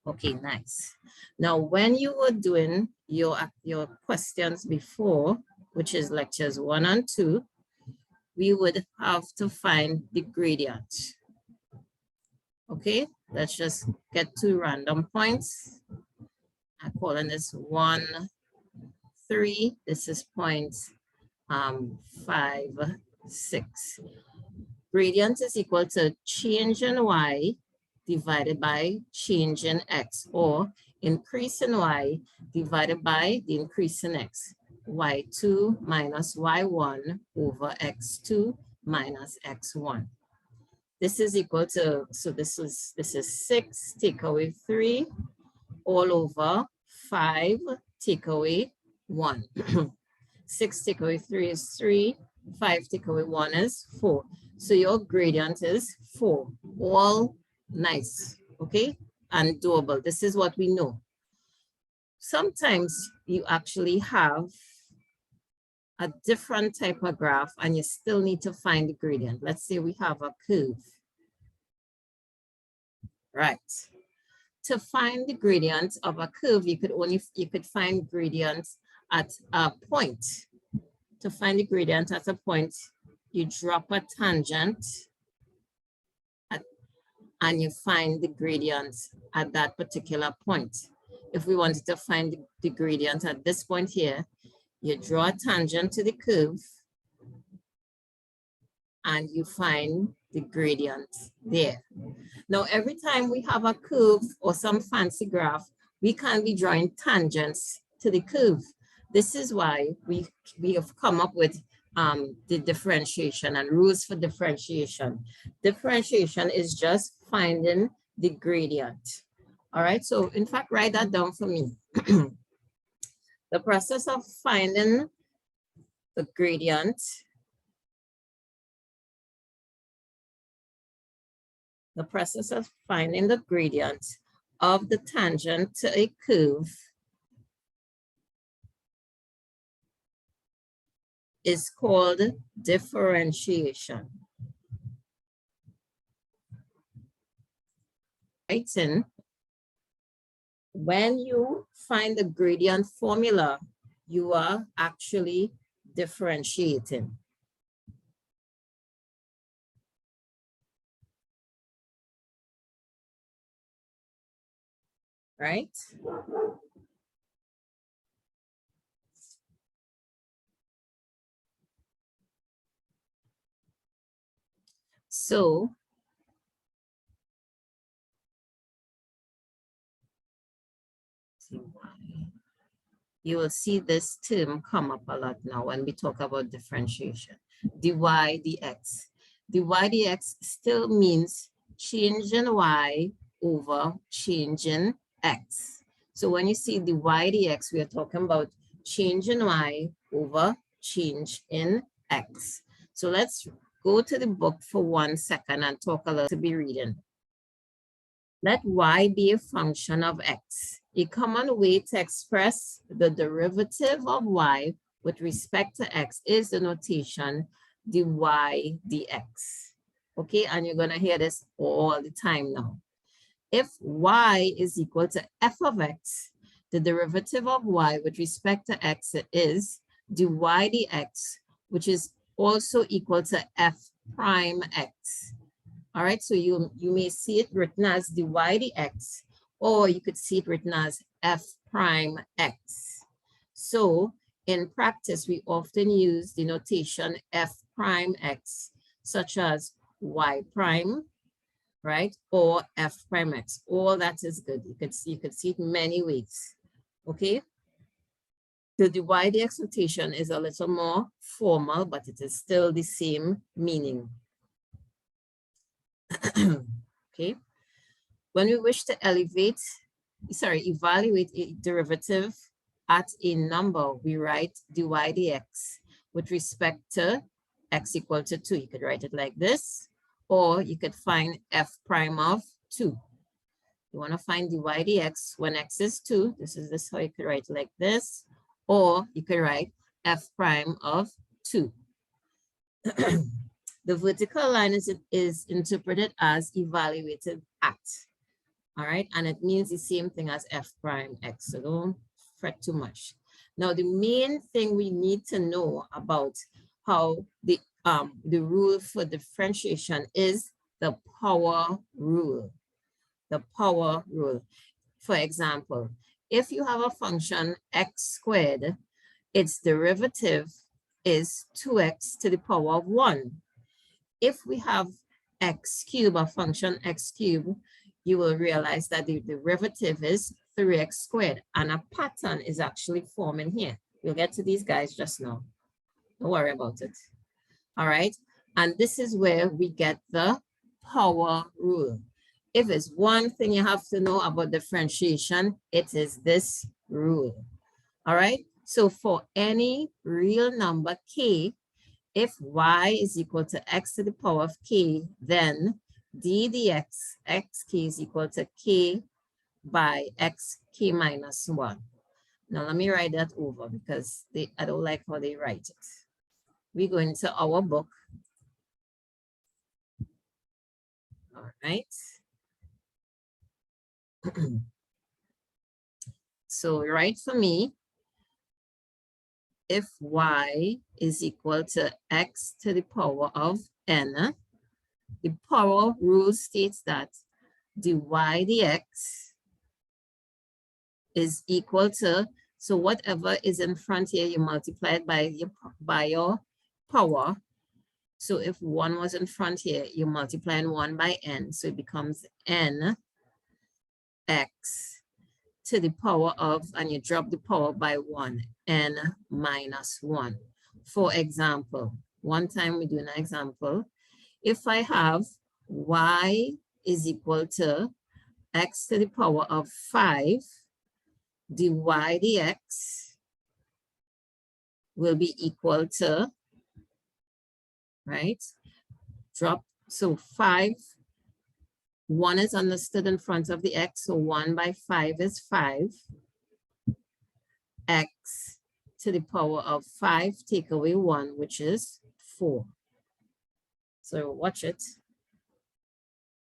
Okay, nice. Now, when you were doing your questions before, which is lectures 1 and 2, we would have to find the gradient. Okay, let's just get 2 random points. I'm calling this 1, 3. This is point 5, 6. Gradient is equal to change in y divided by change in x, or increase in y divided by the increase in x. Y2 minus y1 over x2 minus x1. This is equal to, so this is 6 take away 3 all over 5 take away 1. 6 take away 3 is 3, 5 take away 1 is 4. So your gradient is 4. All nice, okay, and doable. This is what we know. Sometimes you actually have a different type of graph and you still need to find the gradient. Let's say we have a curve. Right. To find the gradient of a curve, you could find gradients at a point. To find the gradient at a point, you drop a tangent and you find the gradient at that particular point. If we wanted to find the gradient at this point here, you draw a tangent to the curve and you find the gradient there. Now, every time we have a curve or some fancy graph, we can't be drawing tangents to the curve. This is why we have come up with the differentiation and rules for differentiation. Differentiation is just finding the gradient. All right, so in fact, write that down for me. The process of finding the gradient, of the tangent to a curve is called differentiation. Right, and when you find the gradient formula, you are actually differentiating. Right? So you will see this term come up a lot now when we talk about differentiation. dy dx. dy dx still means change in y over change in x. So when you see dy dx, we are talking about change in y over change in x. So let's go to the book for 1 second and talk a little to be reading. Let y be a function of x. A common way to express the derivative of y with respect to x is the notation dy dx. Okay, and you're going to hear this all the time now. If y is equal to f of x, the derivative of y with respect to x is dy dx, which is also equal to f prime x. All right, so you may see it written as dy dx, or you could see it written as f prime x. So in practice, we often use the notation f prime x, such as y prime, right, or f prime x. All that is good. You could see it many ways. Okay. The dy dx notation is a little more formal, but it is still the same meaning. Okay. When we wish to evaluate a derivative at a number, we write dy dx with respect to x equal to 2. You could write it like this, or you could find f prime of 2. You want to find dy dx when x is 2. This is how you could write it like this, or you could write f prime of 2. The vertical line is interpreted as evaluated at. All right, and it means the same thing as f prime x, so don't fret too much. Now, the main thing we need to know about how the rule for differentiation is the power rule. The power rule. For example, if you have a function x squared, its derivative is 2x to the power of 1. If we have x cubed, a function x cubed, you will realize that the derivative is 3x squared, and a pattern is actually forming here. We'll get to these guys just now. Don't worry about it. All right, and this is where we get the power rule. If it's one thing you have to know about differentiation, it is this rule. All right, so for any real number k, if y is equal to x to the power of k, then d dx xk is equal to k by xk minus 1. Now let me write that over because I don't like how they write it. We go into our book. All right. So write for me, if y is equal to x to the power of n, the power rule states that dy dx is equal to, so whatever is in front here, you multiply it by your power. So if 1 was in front here, you multiply 1 by n, so it becomes n x to the power of, and you drop the power by 1, n minus 1. For example, one time we do an example. If I have y is equal to x to the power of 5, dy dx will be equal to, right? Drop, so 5, 1 is understood in front of the x, so 1 by 5 is 5. X to the power of 5, take away 1, which is 4. So watch it.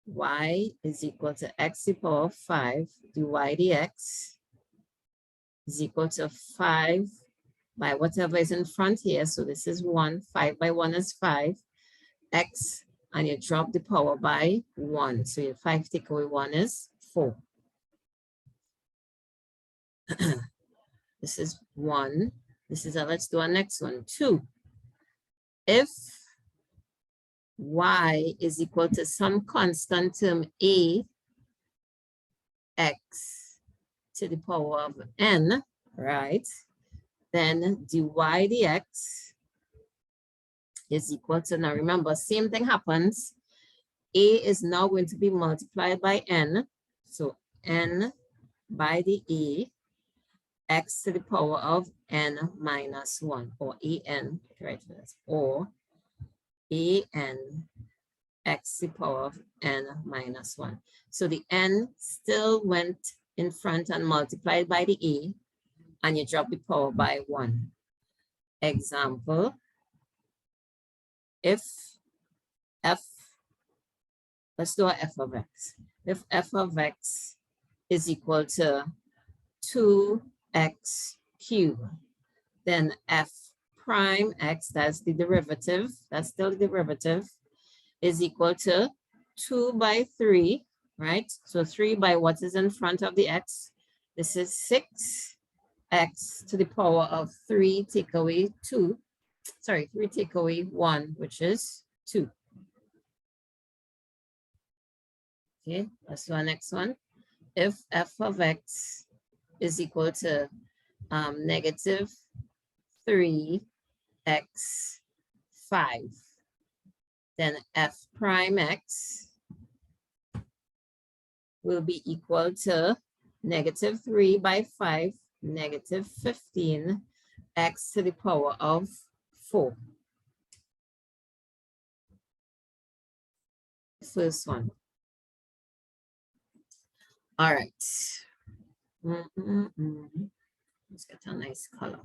Y is equal to x to the power of 5, dy dx is equal to 5 by whatever is in front here. So this is 1, 5 by 1 is 5, x, and you drop the power by 1. So your 5 take away 1 is 4. This is 1. This is let's do our next one, 2. If y is equal to some constant term a x to the power of n, right? Then dy dx is equal to, now remember, same thing happens. A is now going to be multiplied by n. So n by the a, x to the power of n minus 1, or an, right, or an x to the power of n minus 1. So the n still went in front and multiplied by the a, and you drop the power by 1. Example, if f, let's do a f of x. If f of x is equal to 2x cubed, then f prime x, that's the derivative, that's still the derivative, is equal to 2 by 3, right? So 3 by what is in front of the x? This is 6x to the power of 3 take away 2. Sorry, 3 take away 1, which is 2. Okay, let's do our next one. If f of x is equal to negative 3x 5, then f prime x will be equal to negative 3 by 5, negative 15 x to the power of 4. First one. All right. Let's get a nice color.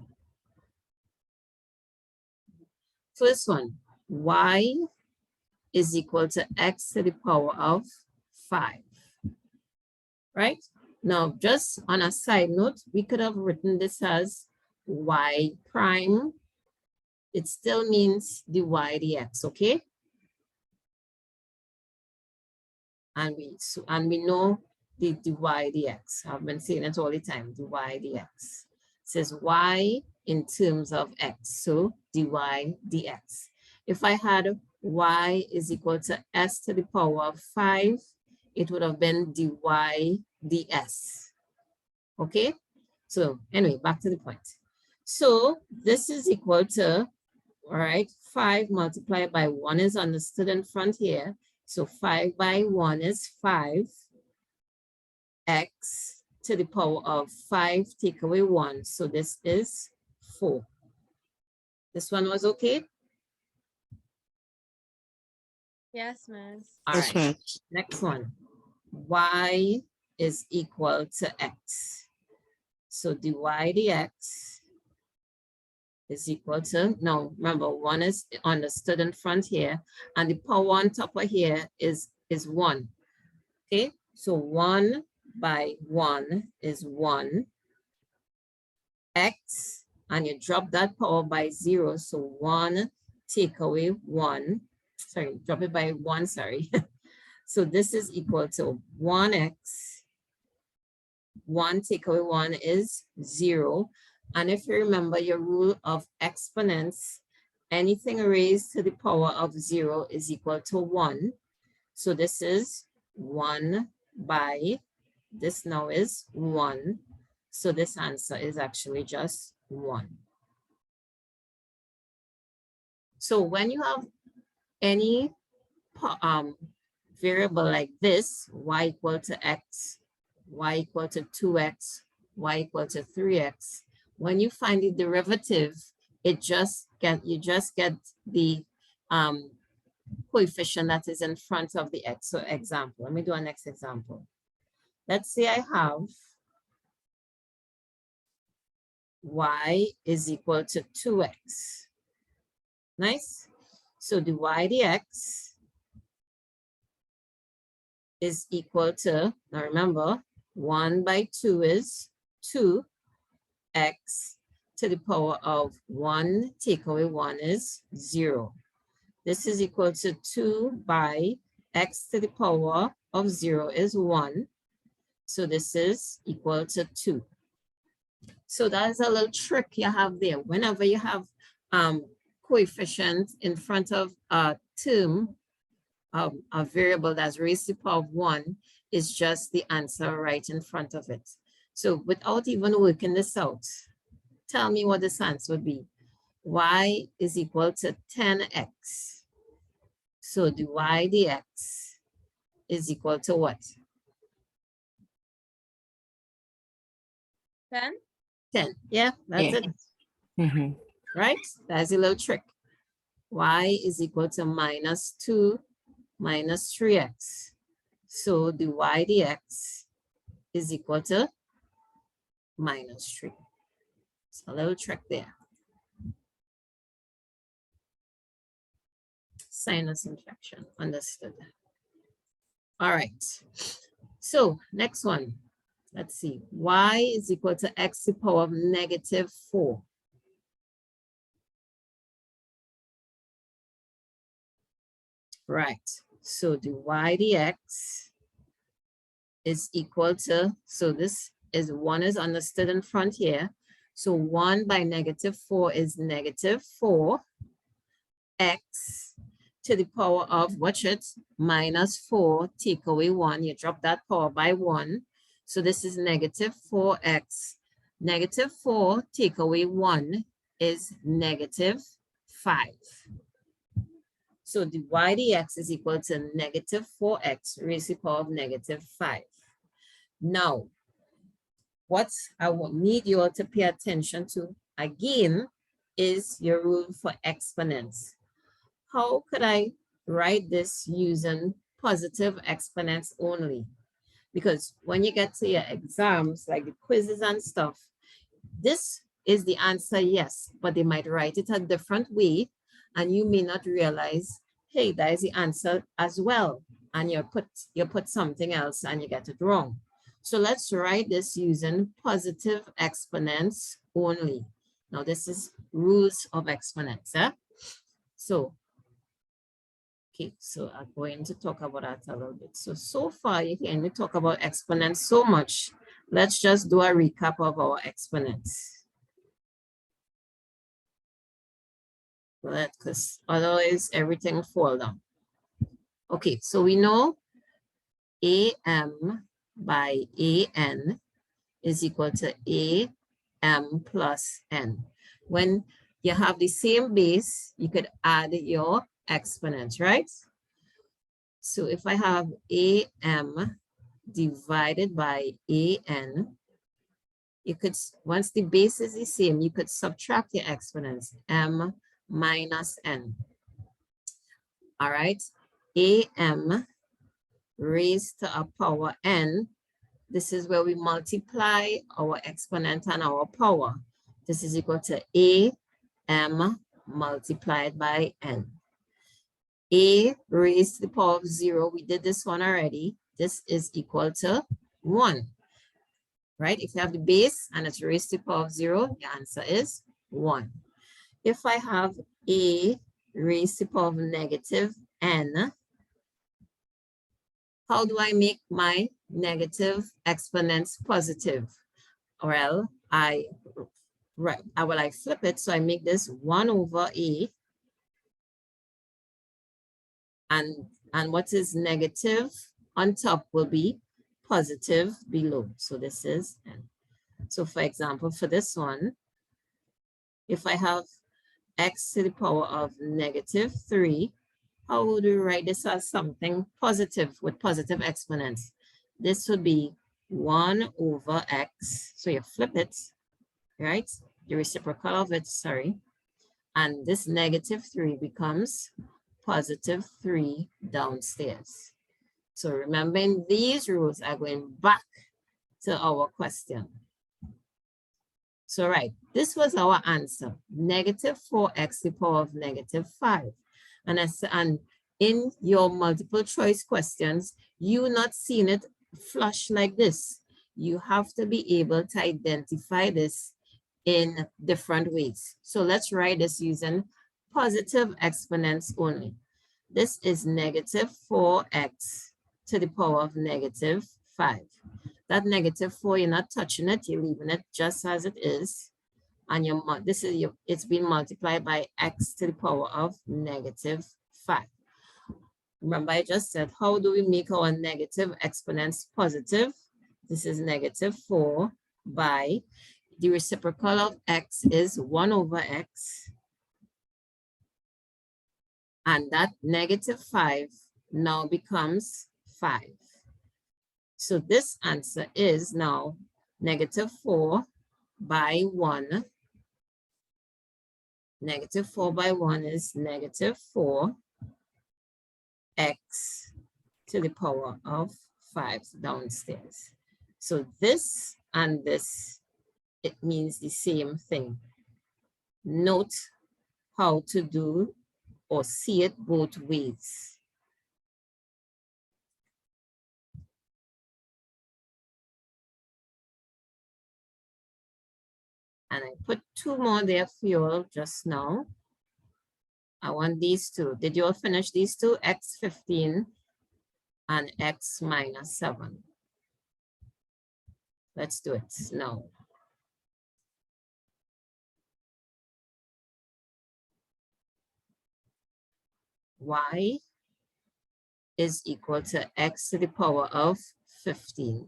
First one, y is equal to x to the power of 5. right? Now, just on a side note, we could have written this as y prime. It still means dy dx, okay? And we know the dy dx. I've been saying it all the time, dy dx. It says y in terms of x, so dy dx. If I had y is equal to s to the power of 5, it would have been dy ds. Okay, so anyway, back to the point. So this is equal to, all right, 5 multiplied by 1 is understood in front here. So 5 by 1 is 5. X to the power of 5, take away 1. So this is 4. This one was okay? Yes, miss. All Yes, right, ma'am. next one. Y is equal to X. So dy dx is equal to, now remember 1 is understood in front here, and the power on top of here is 1. Okay, so 1 by 1 is 1. X, and you drop that power by 0, so 1 take away 1. Sorry, drop it by 1, sorry. So this is equal to 1x. 1 take away 1 is 0. And if you remember your rule of exponents, anything raised to the power of 0 is equal to 1. So this is 1 by, this now is 1. So this answer is actually just 1. So when you have any variable like this, y equal to x, y equal to 2x, y equal to 3x, when you find the derivative, you just get the coefficient that is in front of the x. So example, let me do a next example. Let's say I have y is equal to 2x. Nice. So the y dx is equal to, now remember, 1 by 2 is 2x to the power of 1 take away 1 is 0. This is equal to 2 by x to the power of 0 is 1. So this is equal to 2. So that's a little trick you have there. Whenever you have coefficient in front of a term, a variable that's raised to the power of 1 is just the answer right in front of it. So without even working this out, tell me what this answer would be. Y is equal to 10x. So the y dx is equal to what? 10? 10. Yeah, that's Yeah. it. Mm-hmm. Right? That's a little trick. Y is equal to minus 2 minus 3x. So the y dx is equal to minus 3. It's a little trick there. Sinus infection, understood. All right. So next one. Let's see. Y is equal to x to the power of negative 4. Right. So the y dx is equal to, so this is 1 is understood in front here. So 1 by negative 4 is negative 4x to the power of, watch it, minus 4, take away 1. You drop that power by 1. So this is negative 4x. Negative 4 take away 1 is negative 5. So the y dx is equal to negative 4x raised to the power of negative 5. Now, what I will need you all to pay attention to again is your rule for exponents. How could I write this using positive exponents only? Because when you get to your exams, like the quizzes and stuff, this is the answer, yes, but they might write it a different way and you may not realize, hey, that is the answer as well. And you put something else and you get it wrong. So let's write this using positive exponents only. Now this is rules of exponents. So, okay, so I'm going to talk about that a little bit. So far you hear me talk about exponents so much. Let's just do a recap of our exponents. Because otherwise everything fall down. Okay, so we know AM by AN is equal to AM plus N. When you have the same base, you could add your exponents, right? So if I have AM divided by AN, you could, once the base is the same, you could subtract your exponents, M minus N. All right, AM raised to a power N. This is where we multiply our exponent and our power. This is equal to AM multiplied by N. A raised to the power of 0, we did this one already. This is equal to 1, right? If you have the base and it's raised to the power of 0, the answer is 1. If I have A raised to the power of negative N, how do I make my negative exponents positive? Well, I flip it, so I make this 1 over A, and what is negative on top will be positive below. So this is N. So for example, for this one, if I have x to the power of negative 3, how would we write this as something positive with positive exponents? This would be 1 over x. So you flip it, right? The reciprocal of it, sorry. And this negative 3 becomes positive 3 downstairs. So remembering these rules are going back to our question. So right, this was our answer, negative 4x to the power of negative 5. And in your multiple choice questions, you're not seeing it flush like this. You have to be able to identify this in different ways. So let's write this using positive exponents only. This is negative 4x to the power of negative 5. That negative 4, you're not touching it, you're leaving it just as it is. And it's been multiplied by x to the power of negative 5. Remember, I just said, how do we make our negative exponents positive? This is negative 4 by the reciprocal of x is 1 over x. And that negative 5 now becomes 5. So this answer is now negative 4 by 1. Negative 4 by 1 is negative 4 x to the power of 5 downstairs. So this and this, it means the same thing. Note how to do or see it both ways. And I put 2 more there for you all just now. I want these two. Did you all finish these two? X15 and x minus 7. Let's do it now. Y is equal to x to the power of 15.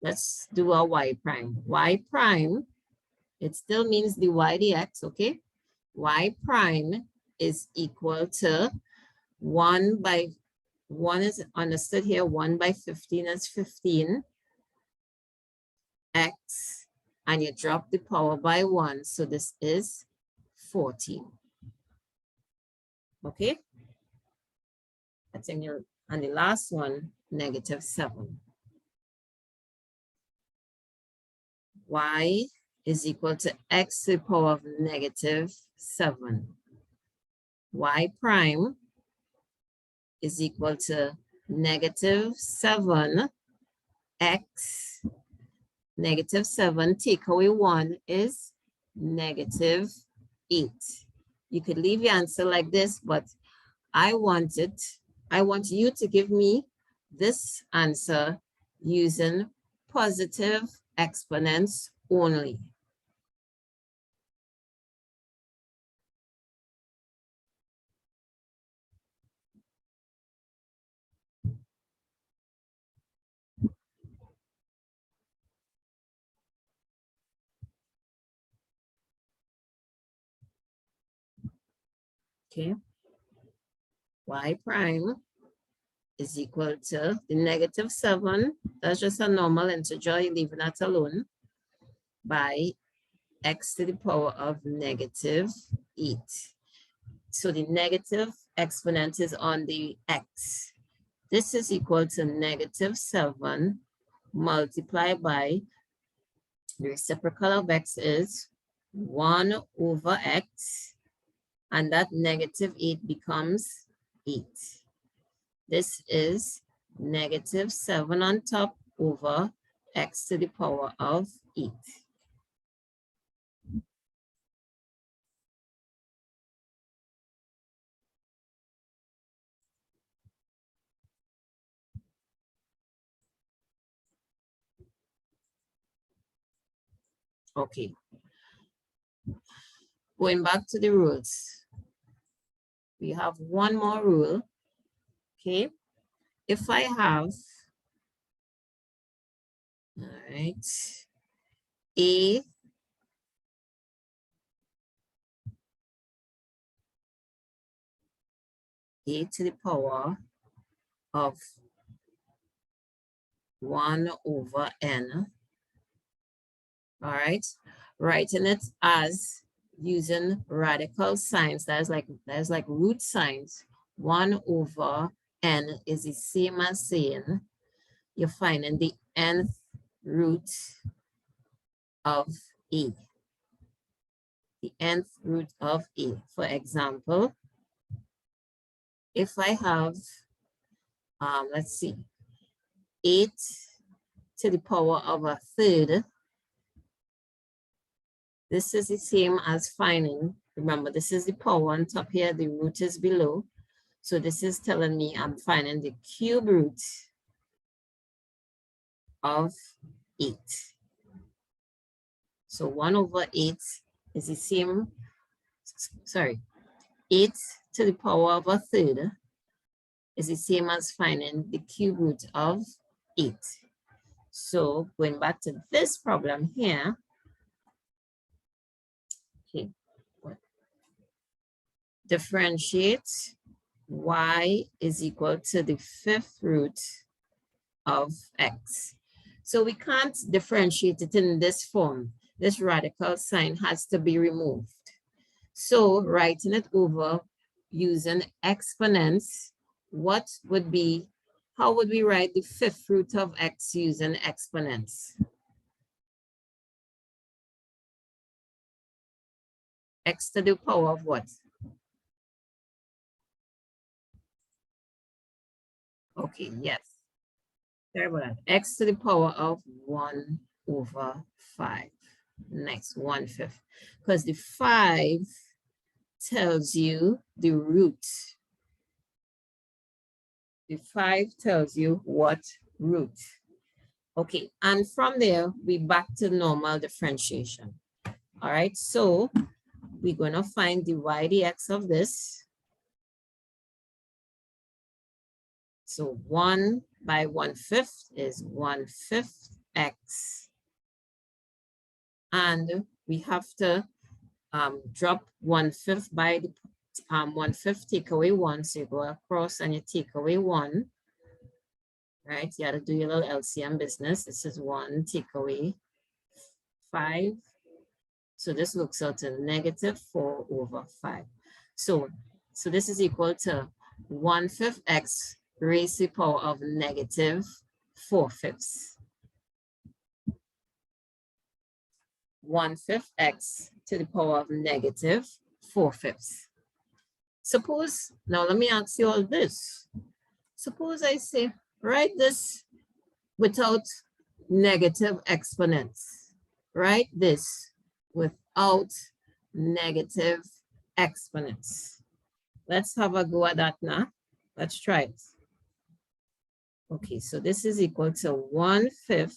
Let's do a y prime. Y prime, it still means dy dx, okay? Y prime is equal to 1 by, 1 is understood here, 1 by 15 is 15 x, and you drop the power by 1, so this is 14. Okay? That's in your, and the last one, negative 7. Y is equal to x to the power of negative 7. Y prime is equal to negative 7 x, negative 7, take away 1 is negative 8. You could leave your answer like this, but I want you to give me this answer using positive exponents only. Okay, y prime is equal to the negative 7, that's just a normal integer, you're leaving that alone, by x to the power of negative 8. So the negative exponent is on the x. This is equal to negative 7 multiplied by the reciprocal of x is 1 over x, and that negative 8 becomes 8. This is negative 7 on top over x to the power of 8. Okay. Going back to the rules. We have one more rule. Okay. If I have, all right, a to the power of 1 over n, all right, writing it as using radical signs, that's like root signs. 1 over n is the same as saying you're finding the nth root of a. The nth root of a. For example, if I have, let's see, 8 to the power of a third, this is the same as finding, remember, this is the power on top here, the root is below. So this is telling me I'm finding the cube root of 8. So 1 over 8 is the same, sorry, 8 to the power of a third is the same as finding the cube root of 8. So going back to this problem here, okay, differentiate y is equal to the 5th root of x. So we can't differentiate it in this form. This radical sign has to be removed. So writing it over using exponents, what would be, how would we write the 5th root of x using exponents? X to the power of what? Okay, yes. Sorry about that. X to the power of 1 over 5. Next, 1/5. Because the 5 tells you the root. The 5 tells you what root. Okay, and from there, we back to normal differentiation. All right, so we're going to find the y dx of this. So 1 by 1/5 is 1/5 x. And we have to drop 1/5 by the 1/5, take away 1. So you go across and you take away 1. Right? You got to do your little LCM business. This is 1, take away 5. So this looks out to negative 4 over 5. So this is equal to 1/5 x raised to the power of negative 4/5. 1/5 x to the power of negative 4/5. Suppose, now let me ask you all this. Suppose I say, write this without negative exponents. Write this without negative exponents. Let's have a go at that now. Let's try it. Okay, so this is equal to 1/5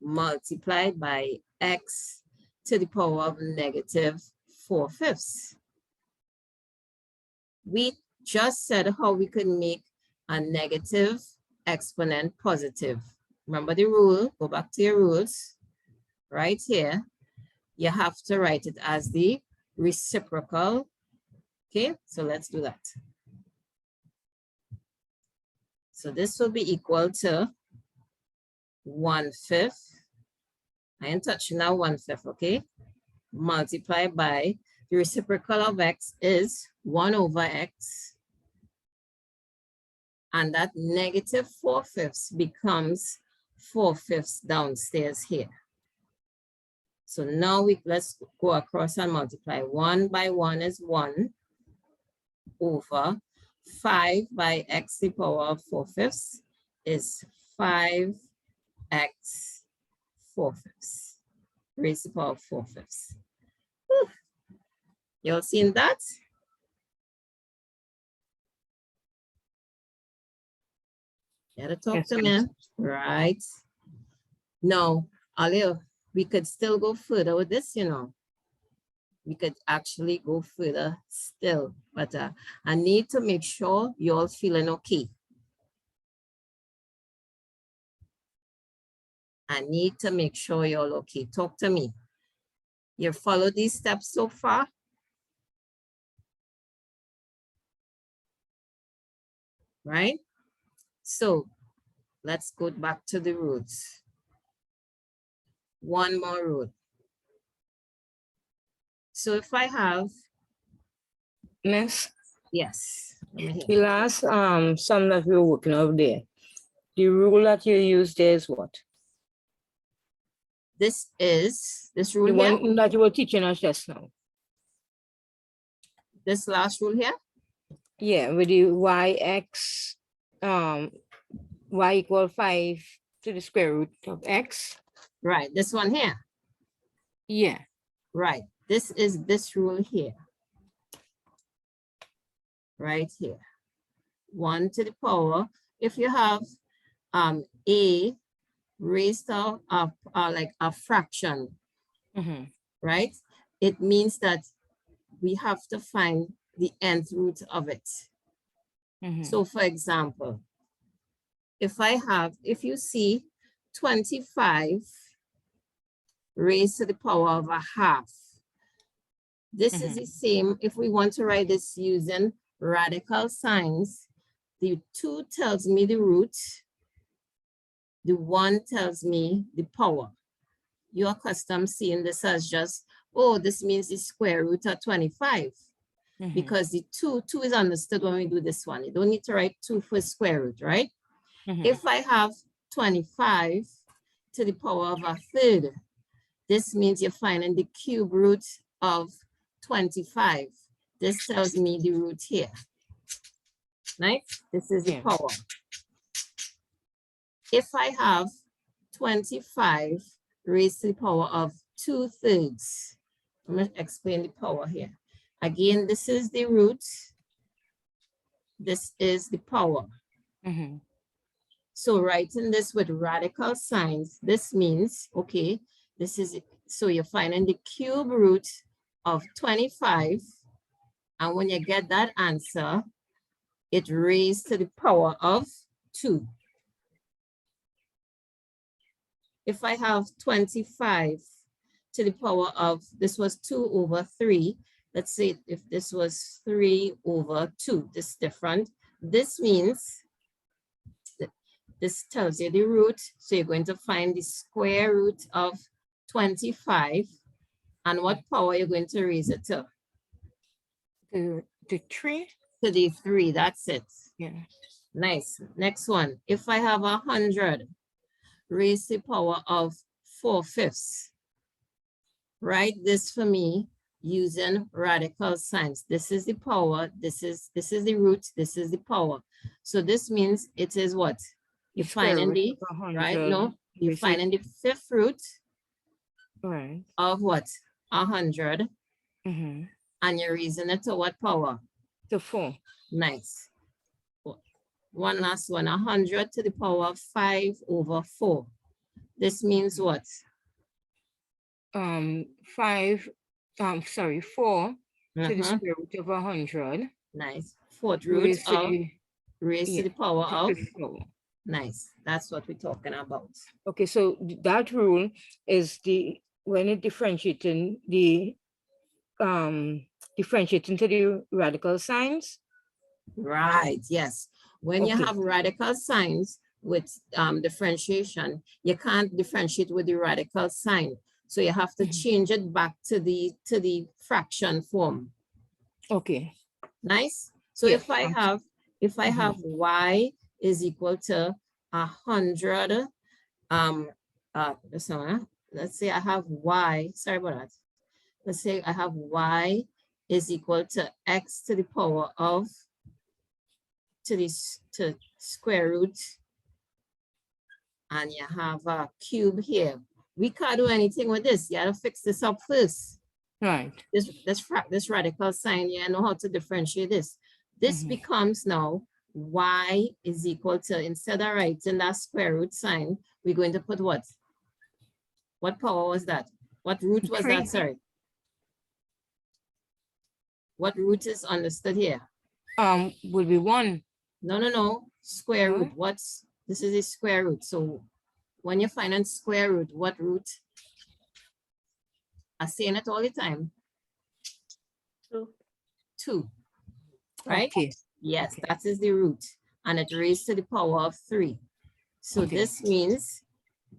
multiplied by x to the power of negative 4/5. We just said how we could make a negative exponent positive. Remember the rule, go back to your rules. Right here, you have to write it as the reciprocal. Okay, so let's do that. So this will be equal to 1/5. I am touching now 1/5, okay? Multiplied by the reciprocal of x is 1/x. And that negative 4/5 becomes 4/5 downstairs here. So now let's go across and multiply. 1 by 1 is 1 over 5 by x to the power of 4/5 is 5x 4/5 raised to the power of 4/5. You all seen that? You gotta talk to me, right? No, Alio, we could still go further with this, you know. We could actually go further still, but I need to make sure you're all feeling okay. I need to make sure you're all okay. Talk to me. You followed these steps so far? Right? So let's go back to the roots. One more root. So if I have, Miss, yes. the last sum that we were working out there, the rule that you use there is what? This is, this rule The here, one that you were teaching us just now. this last rule here. Yeah, with the yx, y equal 5 to the square root of x. Right, this one here. Yeah. Right, this is this rule here. Right here. 1 to the power, if you have a raised to like a fraction, right? It means that we have to find the nth root of it. So for example, if you see 25 raised to the power of a half, this is the same. If we want to write this using radical signs, the 2 tells me the root, the 1 tells me the power. You're accustomed seeing this as just, oh, this means the square root of 25. Because the 2 is understood when we do this one. You don't need to write 2 for square root, right? If I have 25 to the power of a third, this means you're finding the cube root of 25. This tells me the root here. Right? This is the power. If I have 25 raised to the power of 2/3, I'm going to explain the power here. Again, this is the root. This is the power. So writing this with radical signs, this means, okay, this is it. So you're finding the cube root of 25. And when you get that answer, it raised to the power of 2. If I have 25 to the power of, this was 2/3. Let's say if this was 3/2, this is different. This means, this tells you the root. So you're going to find the square root of 25. And what power you're going to raise it to? The 3? To the 3, that's it. Yeah. Nice. Next one. If I have 100 raised to the power of 4/5, write this for me using radical signs. This is the power, this is the root, this is the power. So this means it is what? You square find in root the, of right? 100. No, you raised find to- in the fifth root Right. of what? 100, Mm-hmm. and you reason it to what power? So 4. Nice. One last one, 100 to the power of 5 over 4. This means what? 5, sorry, 4 to the Mhm. square root of 100 Nice. Fourth root raised to of the, raised to yeah, the power to of, the 4. nice. That's what we're talking about. Okay, so that rule is when it differentiating differentiating to the radical signs. Right, yes. When you Okay. have radical signs with differentiation, you can't differentiate with the radical sign. So you have to Mhm. change it back to the fraction form. Okay. Nice. So Yes. if I have y is equal to 100, let's say I have y, sorry about that. Let's say I have y is equal to x to the power of to square root, and you have a cube here. We can't do anything with this. You gotta fix this up first. Right. This radical sign, you know how to differentiate this. This Mhm. becomes now y is equal to, instead of writing that square root sign, we're going to put what? What power was that? What root was that? 3. Sorry. What root is understood here? Would be 1. No. Square No? root. This is a square root. So when you find a square root, what root? I'm saying it all the time. 2. 2, right? Okay. Yes, Okay. that is the root. And it raised to the power of 3. So Okay. this means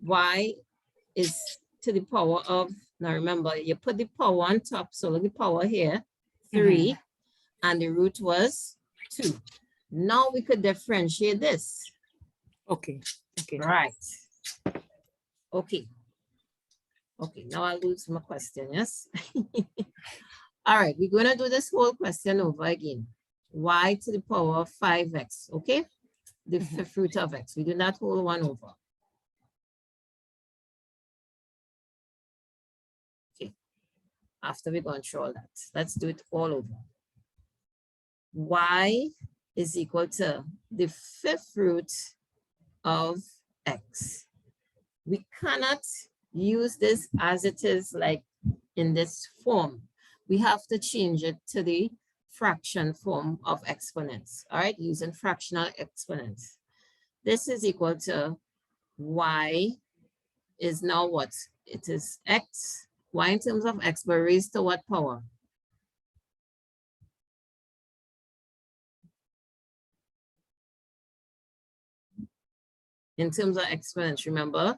y is to the power of, now remember, you put the power on top, so look the power here, 3, and the root was 2. Now we could differentiate this. Okay. Okay. Right. Okay. Okay, now I'll lose my question, yes? All right, we're gonna do this whole question over again. Y to the power of 5x, okay? The fifth root of x. We do that whole one over. Okay, after we've gone through all that, let's do it all over. Y is equal to the fifth root of x. We cannot use this as it is, like in this form. We have to change it to the fraction form of exponents, all right, using fractional exponents. This is equal to y is now what? It is x, y in terms of x, but raised to what power? In terms of exponents, remember,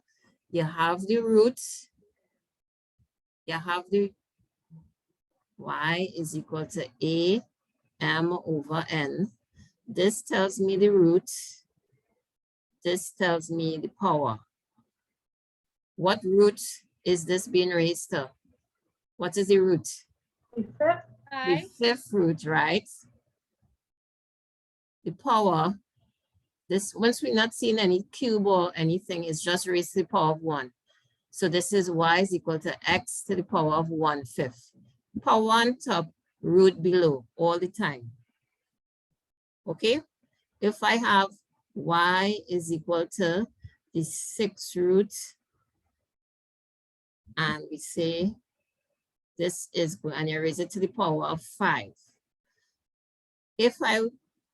you have the root, you have the y is equal to a m over n. This tells me the root. This tells me the power. What root is this being raised to? What is the root? The 5. fifth root, right? The power, this, once we're not seeing any cube or anything, it's just raised to the power of 1. So this is y is equal to x to the power of 1/5. Power on top, root below all the time. Okay? If I have y is equal to the 6th root, and we say this is, and you raise it to the power of 5. If I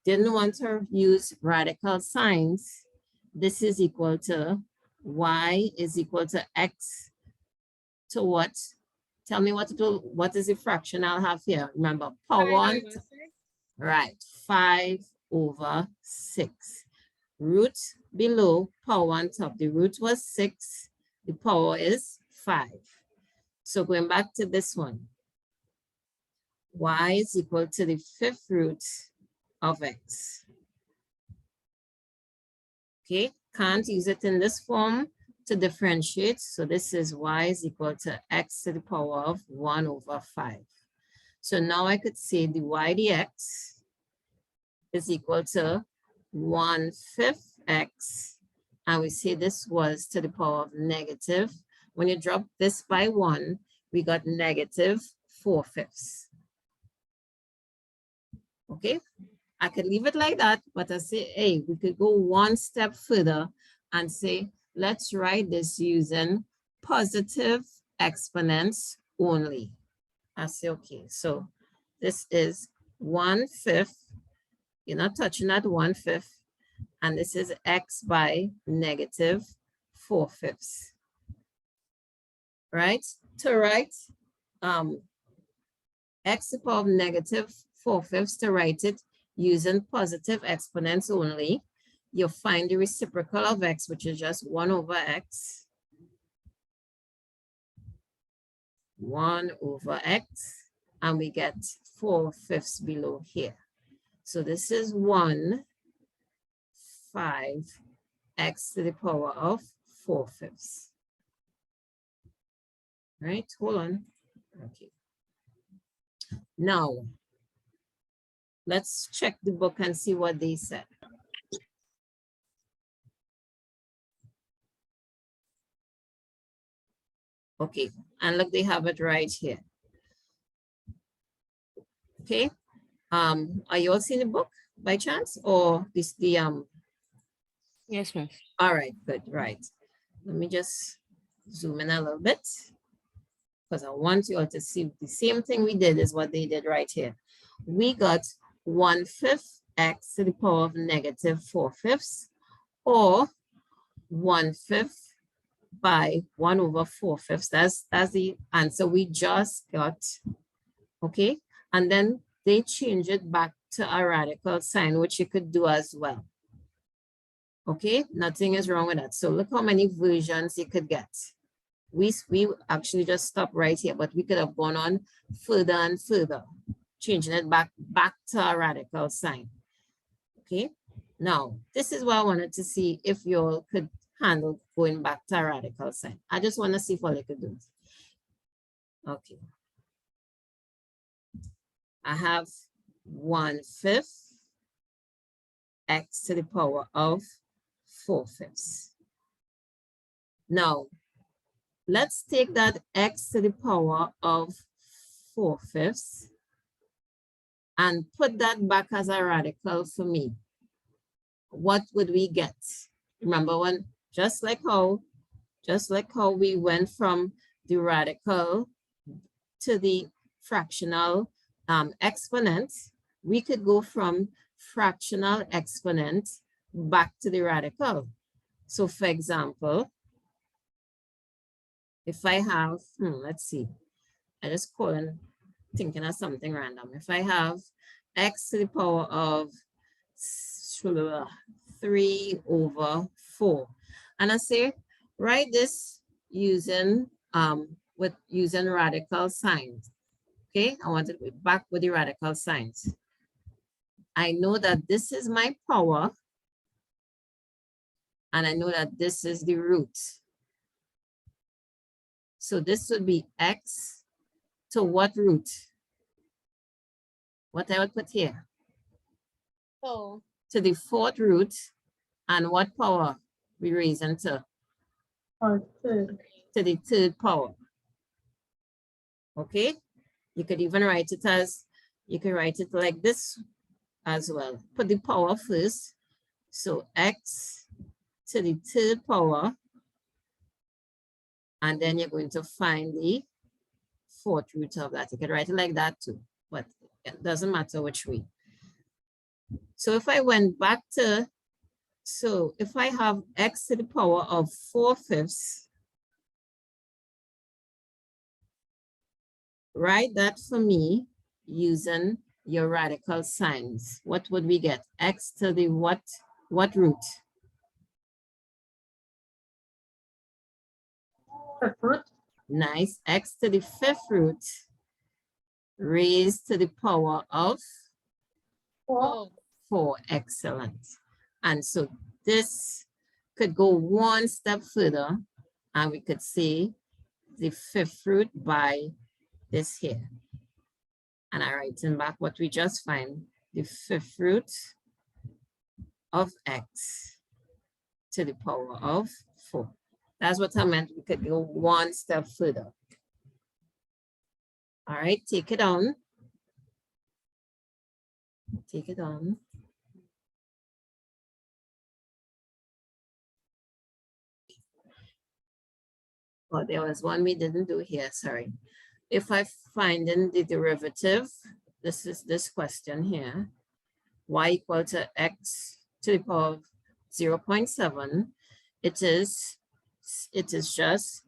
didn't want to use radical signs, this is equal to y is equal to x to what? Tell me what is the fraction I'll have here? Remember, power 1, right, 5 over 6. Root below, power on top. The root was 6, the power is 5. So going back to this one, y is equal to the fifth root of x. Okay, can't use it in this form to differentiate. So this is y is equal to x to the power of 1/5. So now I could say the y dx is equal to 1/5 x and we say this was to the power of negative. When you drop this by 1, we got negative 4/5. Okay, I could leave it like that, but I say, hey, we could go one step further and say, let's write this using positive exponents only. I say, okay, so this is 1/5. You're not touching that 1/5. And this is x by negative 4/5. Right? To write x to the power of negative 4/5, to write it using positive exponents only, you'll find the reciprocal of x, which is just 1 over x. 1 over x, and we get 4/5 below here. So this is 1/5 x to the power of 4/5. Right, hold on. Okay. Now, let's check the book and see what they said. Okay, and look, they have it right here. Okay, are you all seeing the book by chance, or this the Yes, ma'am. All right, good, right. Let me just zoom in a little bit, because I want you all to see the same thing we did is what they did right here. We got 1/5 x to the power of negative 4/5, or 1/5 by 1 over 4/5. That's the answer we just got. Okay, and then they change it back to a radical sign, which you could do as well. Okay, nothing is wrong with that. So look how many versions you could get. We actually just stopped right here, but we could have gone on further and further, changing it back to a radical sign. Okay, now this is what I wanted to see if you all could handle going back to a radical sign. I just want to see if all you could do. Okay. I have 1/5 x to the power of 4/5. Now, let's take that x to the power of 4/5 and put that back as a radical for me. What would we get? Remember when, just like how we went from the radical to the fractional exponent, we could go from fractional exponent back to the radical. So for example, if I have, let's see, I just thinking of something random. If I have x to the power of 3 over 4, and I say, write this using using radical signs. Okay, I want to be back with the radical signs. I know that this is my power, and I know that this is the root. So this would be x to what root? What I would put here? Oh. To the 4th root, and what power we raising to? Third. To the 3rd power. Okay, you could even write it as, you can write it like this as well. Put the power first. So x to the 3rd power, and then you're going to find the 4th root of that. You could write it like that too, but it doesn't matter which way. So if I went back to, so if I have x to the power of 4/5, write that for me using your radical signs. What would we get? X to the what root? 5th root. Nice. X to the 5th root raised to the power of 4. 4. Excellent. And so this could go one step further, and we could say the 5th root by this here. And I write in back what we just find, the 5th root of x to the power of 4. That's what I meant. We could go one step further. All right, take it on. Take it on. Oh, there was one we didn't do here, sorry. If I find in the derivative, this is this question here, y equal to x to the power of 0.7, it is just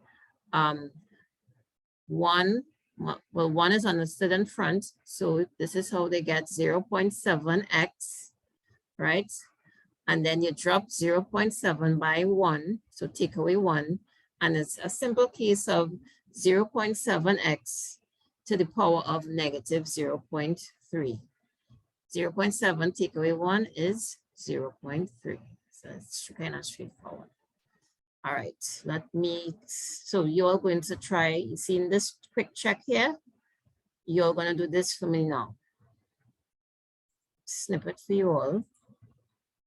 one, well, one is understood in front, so this is how they get 0.7x, right? And then you drop 0.7 by 1, so take away 1, and it's a simple case of 0.7x to the power of negative 0.3. 0.7 take away 1 is 0.3. So it's kind of straightforward. All right, so you're going to try, you see in this quick check here, you're going to do this for me now. Snippet for you all.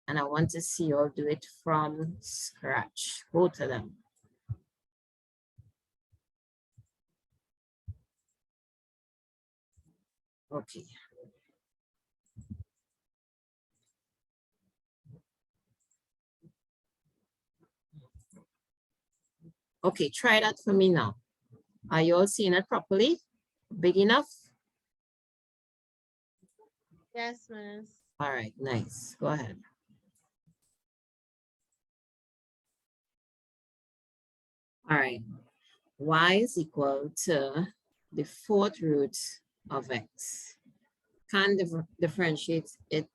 And I want to see you all do it from scratch, both of them. Okay. Okay, try that for me now. Are you all seeing it properly? Big enough? Yes, miss. All right, nice. Go ahead. All right. Y is equal to the 4th root of x. Can't differentiate it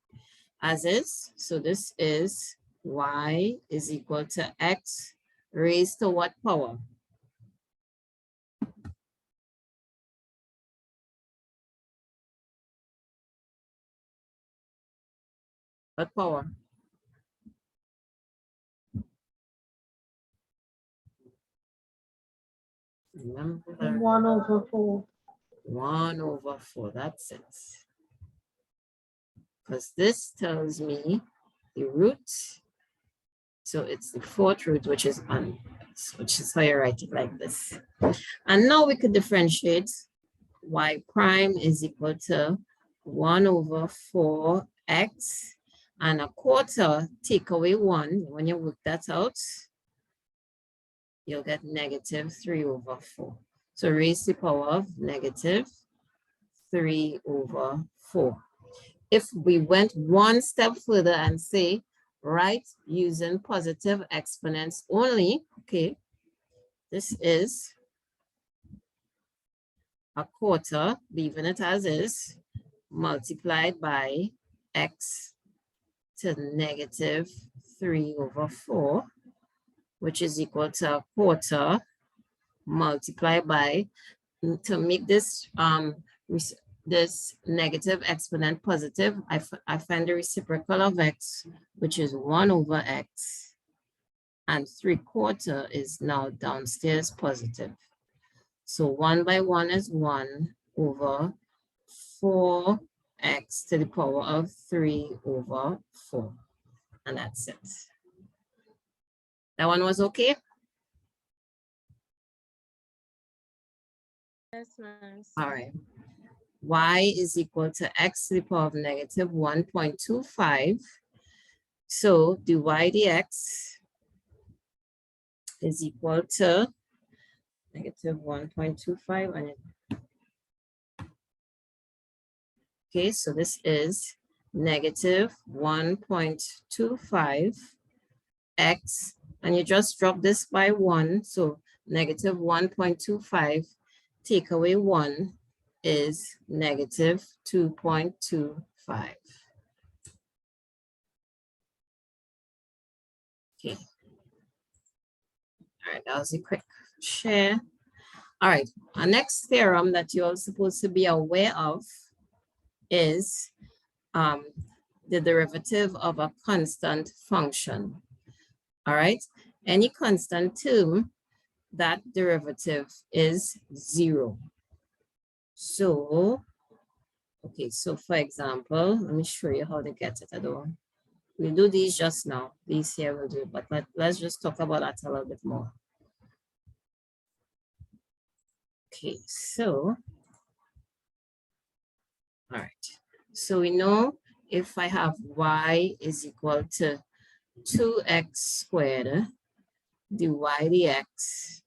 as is. So this is y is equal to x raised to what power? What power? Remember, 1/4. 1/4, that's it. Because this tells me the root, so it's the 4th root, which is how you write it like this. And now we could differentiate y prime is equal to 1/4x, and 1/4 take away 1. When you work that out, you'll get negative 3/4. So raise the power of negative 3/4. If we went one step further and say, right, using positive exponents only, okay, this is 1/4, leaving it as is, multiplied by x to negative 3/4, which is equal to 1/4 multiplied by, to make this this negative exponent positive, I find the reciprocal of x, which is 1/x, and 3/4 is now downstairs positive. So 1 by 1 is 1/4x to the power of 3/4, and that's it. That one was okay? Yes, miss. All right. Y is equal to x to the power of negative 1.25. So dy dx is equal to negative 1.25. And okay, so this is negative 1.25 x, and you just drop this by 1. So negative 1.25 take away 1 is negative 2.25. Okay. All right, that was a quick share. All right, our next theorem that you're supposed to be aware of is the derivative of a constant function. All right, any constant term, that derivative is 0. So, okay, so for example, let me show you how to get it. I don't We'll do these just now. These here we'll do, but let's just talk about that a little bit more. Okay, so, all right. So we know if I have y is equal to 2x squared, dy dx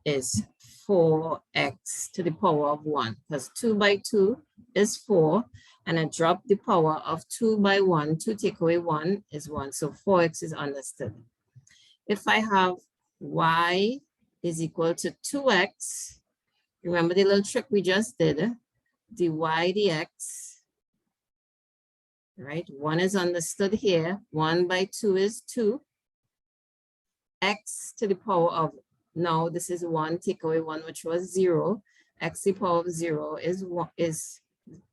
is 4x to the power of 1, because 2 by 2 is 4, and I drop the power of 2 by 1, 2 take away 1 is 1, so 4x is understood. If I have y is equal to 2x, remember the little trick we just did, dy dx, right? 1 is understood here, 1 by 2 is 2, x to the power of, now this is 1, take away 1, which was 0, x to the power of 0 is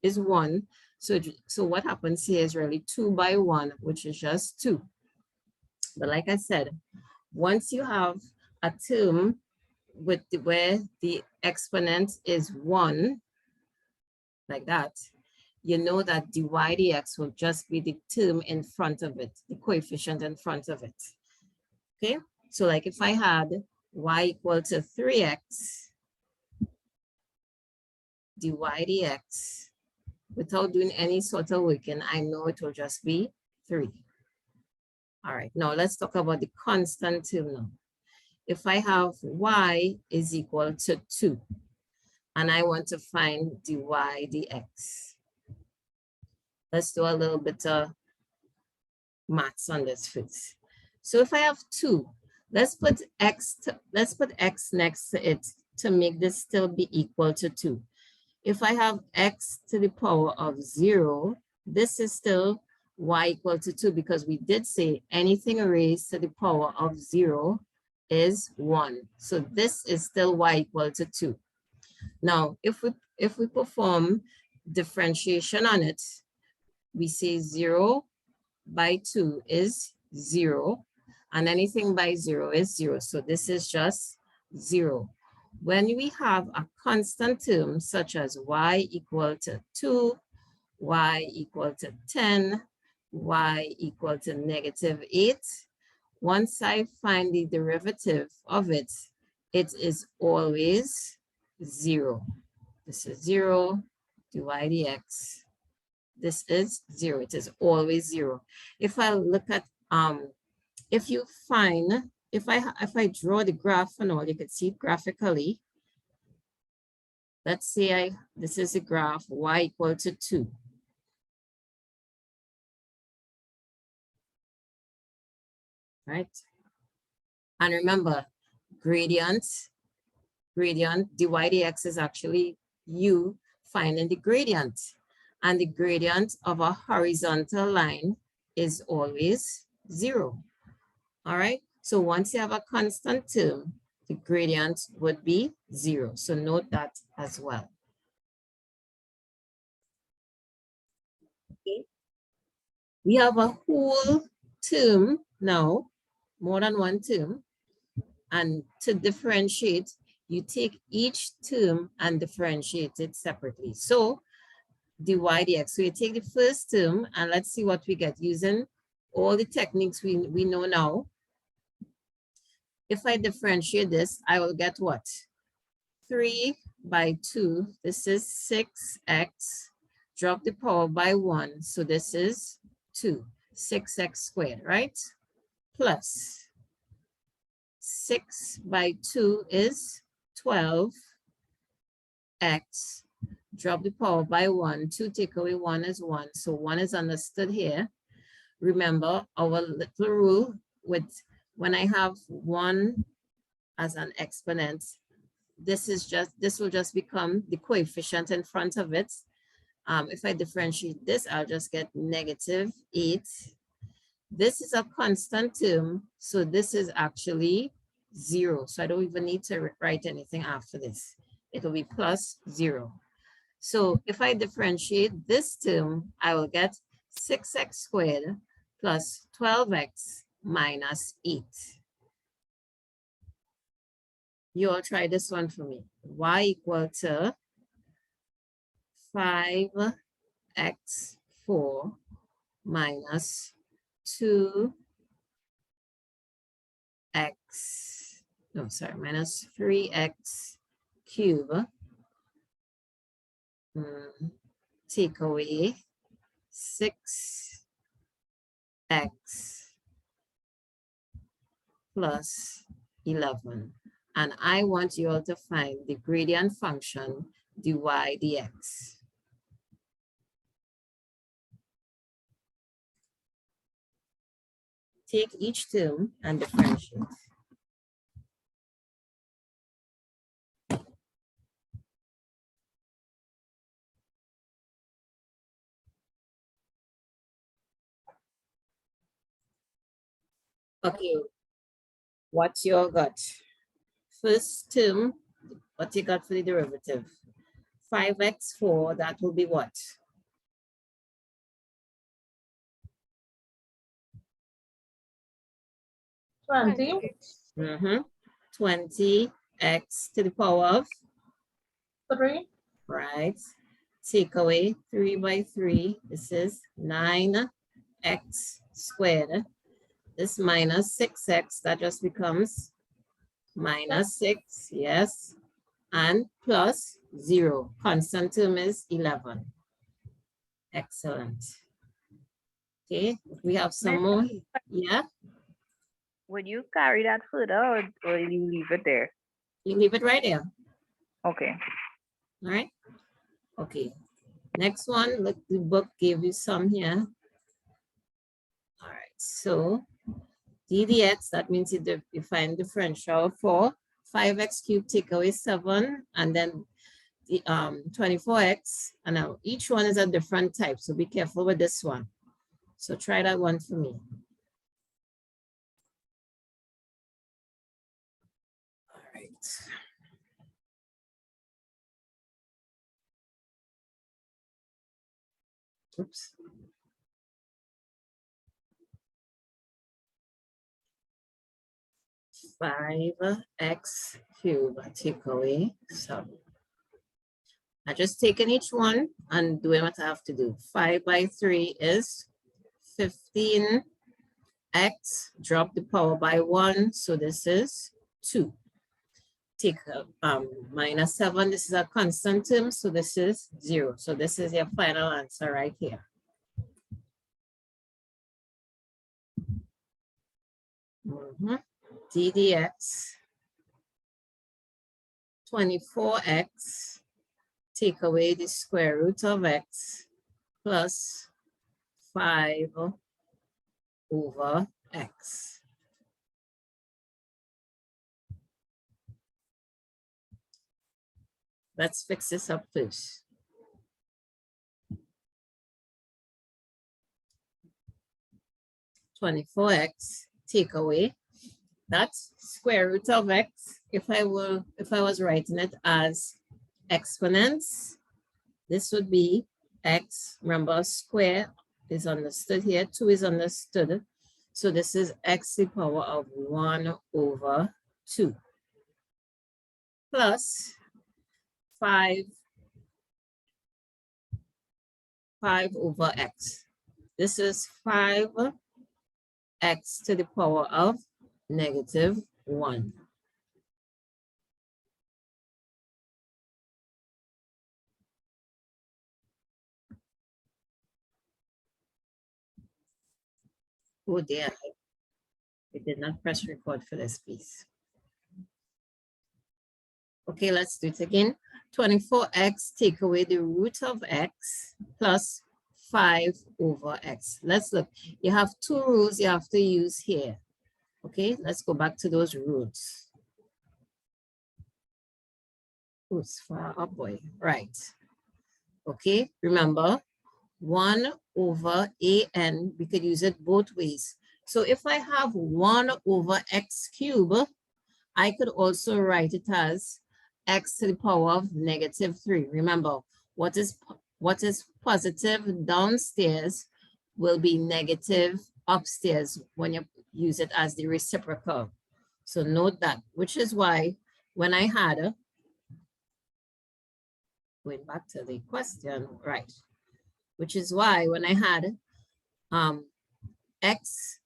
1. So what happens here is really 2 by 1, which is just 2. But like I said, once you have a term with where the exponent is 1, like that, you know that dy dx will just be the term in front of it, the coefficient in front of it. Okay, so like if I had y equal to 3x, dy dx, without doing any sort of working, I know it will just be 3. All right, now let's talk about the constant term now. If I have y is equal to 2, and I want to find dy dx, let's do a little bit of maths on this first. So if I have 2, let's put x next to it to make this still be equal to 2. If I have x to the power of 0, this is still y equal to 2, because we did say anything raised to the power of 0 is 1. So this is still y equal to 2. Now, if we perform differentiation on it, we say 0 by 2 is 0, and anything by 0 is 0. So this is just 0. When we have a constant term such as y equal to 2, y equal to 10, y equal to -8, once I find the derivative of it, it is always 0. This is 0, dy dx. This is 0. It is always 0. If I look at if I draw the graph and all, you can see it graphically. Let's say this is a graph y equal to 2. Right? And remember, gradient, dy dx is actually you finding the gradient. And the gradient of a horizontal line is always 0. All right? So once you have a constant term, the gradient would be 0. So note that as well. Okay. We have a whole term now, more than one term. And to differentiate, you take each term and differentiate it separately. So dy dx, so you take the first term and let's see what we get using all the techniques we know now. If I differentiate this, I will get what? 3 by 2, this is 6x, drop the power by 1, so this is 2, 6x squared, right? Plus 6 by 2 is 12x, drop the power by 1, 2 take away 1 is 1, so 1 is understood here. Remember our little rule with when I have 1 as an exponent, this will just become the coefficient in front of it. If I differentiate this, I'll just get -8. This is a constant term, so this is actually 0. So I don't even need to write anything after this. It'll be plus 0. So if I differentiate this term, I will get 6x squared plus 12x minus 8. You all try this one for me. Y equal to 5x4 minus 2x, no, sorry, minus 3x cubed, take away 6x plus 11. And I want you all to find the gradient function dy dx. Take each term and differentiate. Okay, what's your gut? First term, what you got for the derivative? 5x4, that will be what? 20. 20x to the power of, 3. right? Take away 3 by 3. This is 9x squared. This minus 6x, that just becomes minus 6, yes. And plus 0. Constant term is 11. Excellent. Okay, we have some more. Yeah, Would you carry that further or you leave it there? you leave it right there. Okay. All right. Okay. Next one, look, the book gave you some here. All right. So ddx, that means you find differential for 5x cubed, take away 7, and then the 24x. And now each one is a different type. So be careful with this one. So try that one for me. All right. Oops. Five x cubed, take away 7. I just taken each one and doing what I have to do. 5 by 3 is 15x, drop the power by 1, so this is 2. Take minus 7, this is a constant term, so this is 0. So this is your final answer right here. ddx 24x, take away the square root of x plus 5 over x. Let's fix this up first. (24x) take away, that's square root of x. If I was writing it as exponents, this would be x. Remember, square is understood here, 2 is understood. So this is x to the power of 1 over 2 plus 5 over x. This is 5x to the power of negative 1. Oh dear, I did not press record for this piece. Okay, let's do it again. 24x, take away the root of x plus 5 over x. Let's look. You have 2 rules you have to use here. Okay, let's go back to those rules. Oh, it's far up, boy. Right. Okay, remember, 1 over an, we could use it both ways. So if I have 1 over x cubed, I could also write it as x to the power of negative 3. Remember, what is positive downstairs will be negative upstairs when you use it as the reciprocal. So note that, which is why when I had, going back to the question, right, which is why when I had X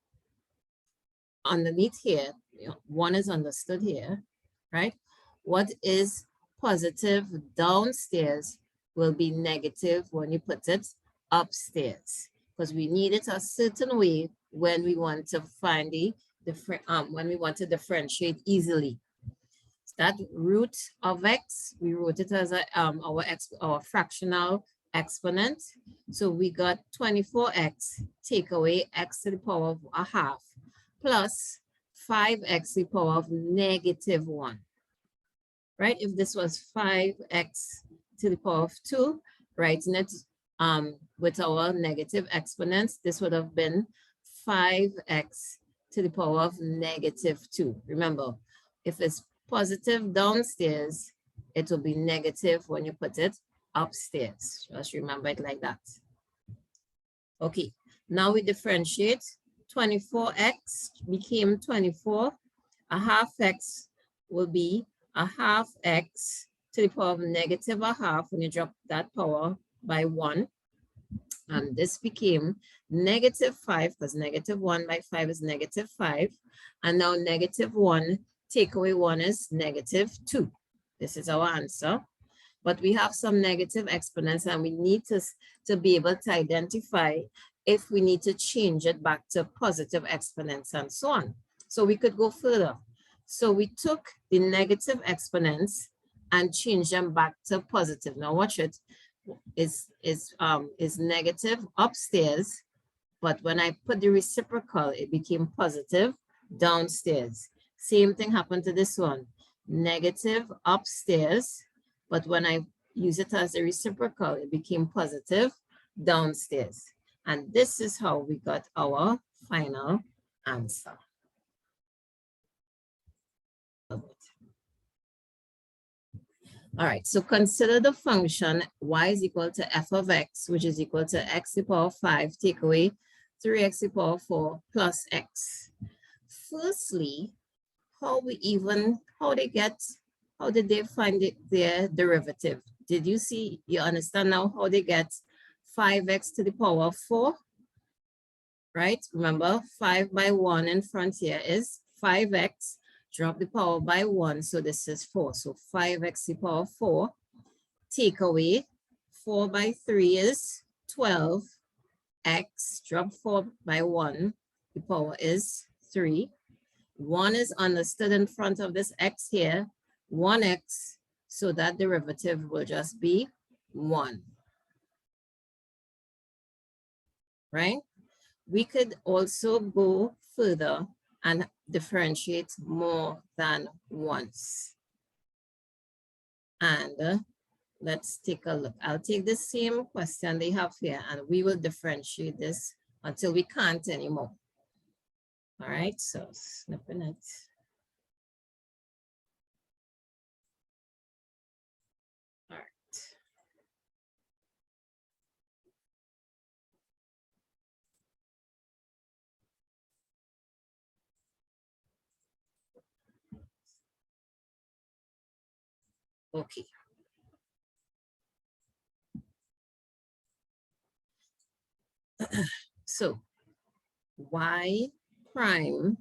underneath here, one is understood here, right? What is positive downstairs will be negative when you put it upstairs, because we need it a certain way when we want to find the different, when we want to differentiate easily. That root of X, we wrote it as a, our fractional exponent. So we got 24x, take away x to the power of a half, plus 5x to the power of -1, right? If this was 5x to the power of 2, writing it with our negative exponents, this would have been 5x to the power of -2. Remember, if it's positive downstairs, it will be negative when you put it upstairs. Just remember it like that. Okay, now we differentiate. 24x became 24. A half x will be a half x to the power of -1/2 when you drop that power by 1. And this became -5, because -1 by 5 is -5. And now -1 take away 1 is -2. This is our answer. But we have some negative exponents and we need to be able to identify if we need to change it back to positive exponents and so on. So we could go further. So we took the negative exponents and changed them back to positive. Now watch it. Is negative upstairs, but when I put the reciprocal, it became positive downstairs. Same thing happened to this one. Negative upstairs, but when I use it as a reciprocal, it became positive downstairs. And this is how we got our final answer. All right, so consider the function y is equal to f of x, which is equal to x to the power 5, take away 3x to the power 4 plus x. Firstly, how did they find their derivative? Did you see, you understand now how they get 5x to the power 4? Right, remember 5 by 1 in front here is 5x. Drop the power by 1, so this is 4. So 5x to the power 4. Take away 4 by 3 is 12x. Drop 4 by 1, the power is 3. 1 is understood in front of this x here, 1x. So that derivative will just be 1. Right? We could also go further and differentiate more than once. And let's take a look. I'll take the same question they have here and we will differentiate this until we can't anymore. All right, so snipping it. All right. Okay. So y prime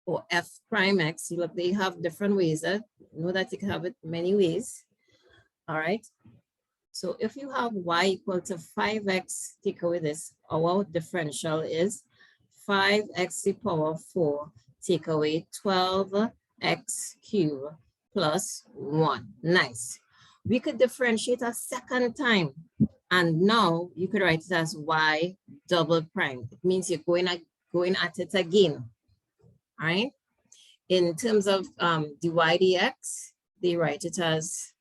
or f prime x, look, they have different ways. Know that you can have it many ways. All right. So if you have y equal to 5x, take away this, our differential is 5x to the power 4, take away 12x cubed plus 1. Nice. We could differentiate a second time. And now you could write it as y double prime. It means you're going at it again. All right. In terms of dy dx, they write it as,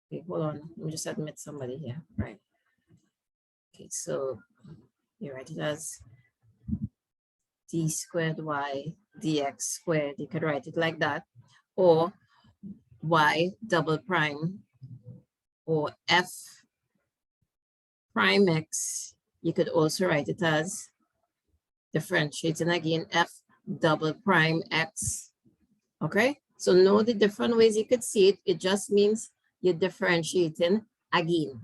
okay, hold on, let me just admit somebody here, right? Okay, so you write it as d squared y dx squared. You could write it like that, or y double prime, or f prime x. You could also write it as differentiating again f double prime x. Okay, so know the different ways you could see it. It just means you're differentiating again.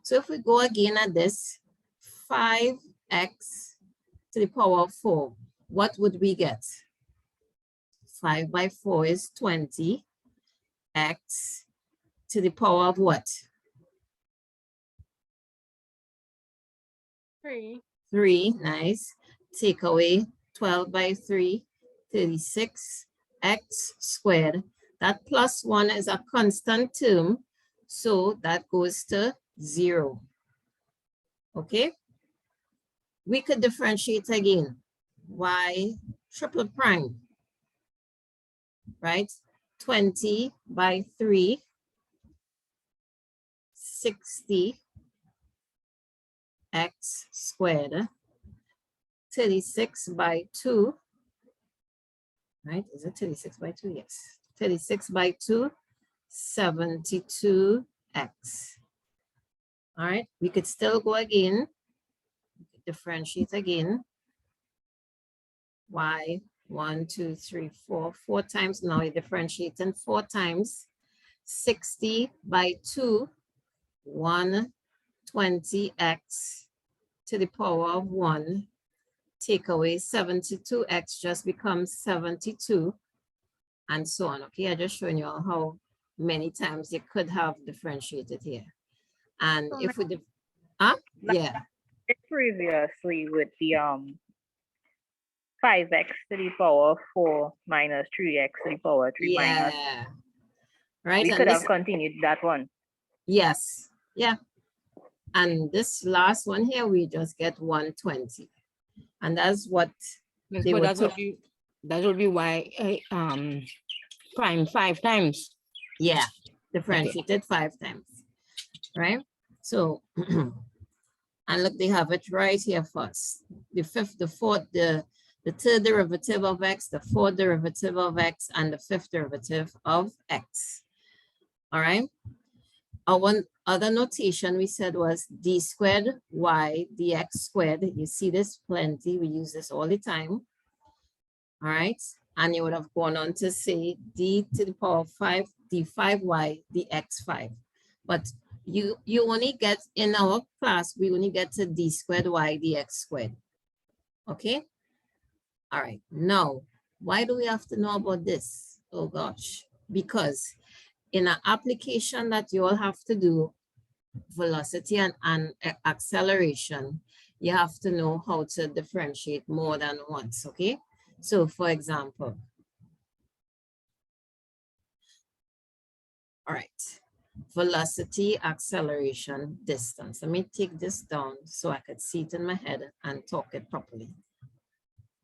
So if we go again at this, 5 x to the power of 4, what would we get? 5 by 4 is 20. X to the power of what? 3. 3, nice. Take away 12 by 3, 36. X squared. That plus 1 is a constant term, so that goes to 0. Okay? We could differentiate again. Y triple prime, right? 20 by 3, 60 x squared, 36 by 2, right? Is it 36 by 2? Yes. 36 by 2, 72x. All right, we could still go again, differentiate again. Y, 1, 2, 3, 4, 4 times. Now you're differentiating 4 times. 60 by 2, 120x to the power of 1. Take away 72x just becomes 72, and so on. Okay, I just showing you all how many times you could have differentiated here. And So if we Like yeah, previously with the 5x to the power of 4 minus 3x to the power of 3 minus. yeah, right. We And could this, have continued that one. yes, yeah. And this last one here, we just get 120, and that's what Yes, they but were that would be why prime 5 times. yeah, differentiated 5 times, right? So, and look, they have it right here first. The fifth, the fourth, the third derivative of x, the fourth derivative of x, and the fifth derivative of x. All right. Our one other notation we said was d squared y dx squared. You see this plenty. We use this all the time. All right. And you would have gone on to say d to the power of 5 d5y dx5. But you only get, in our class, we only get to d squared y dx squared. Okay. All right. Now, why do we have to know about this? Oh gosh, because in an application that you all have to do, velocity and acceleration, you have to know how to differentiate more than once, okay? So for example, all right, velocity, acceleration, distance. Let me take this down so I could see it in my head and talk it properly.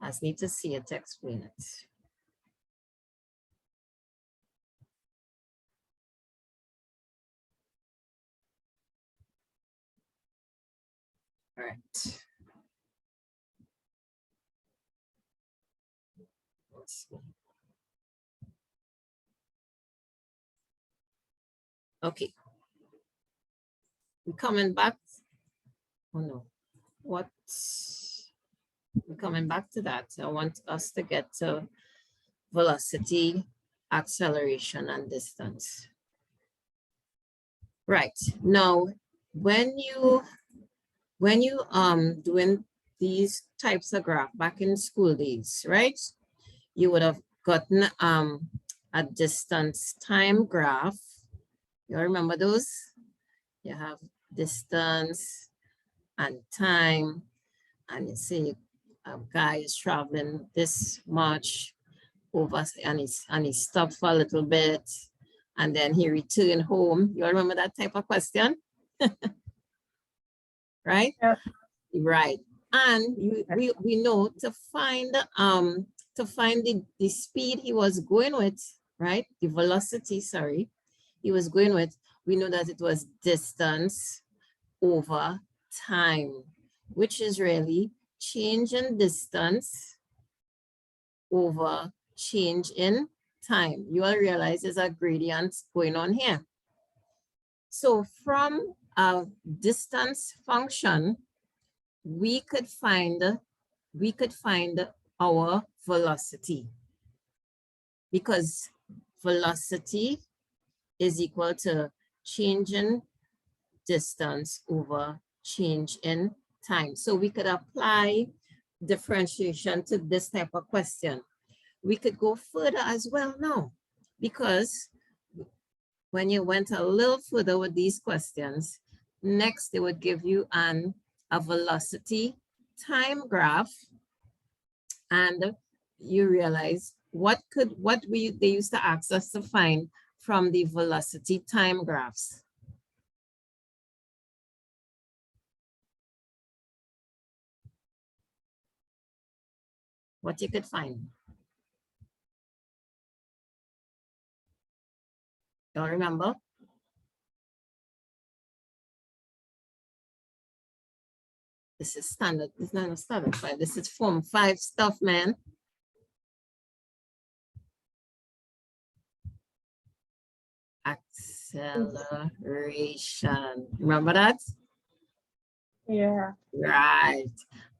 I just need to see it to explain it. All right. Let's see. Okay. We're coming back. Oh no. What? We're coming back to that. I want us to get to velocity, acceleration, and distance. Right. Now, when you doing these types of graph back in school days, right? You would have gotten a distance time graph. You remember those? You have distance and time, and you see a guy is traveling this much over, and he stopped for a little bit, and then he returned home. You remember that type of question? Right? Yeah. Right. And we know to find the speed he was going with, right? The velocity, sorry, he was going with, we know that it was distance over time, which is really change in distance over change in time. You all realize there's a gradient going on here. So from a distance function, we could find our velocity, because velocity is equal to change in distance over change in time. So we could apply differentiation to this type of question. We could go further as well now, because when you went a little further with these questions, next they would give you a velocity time graph, and you realize they used to ask us to find from the velocity time graphs. What you could find. Y'all remember? This is standard. This is not a standard 5. This is form 5 stuff, man. Acceleration. Remember that? Yeah. Right.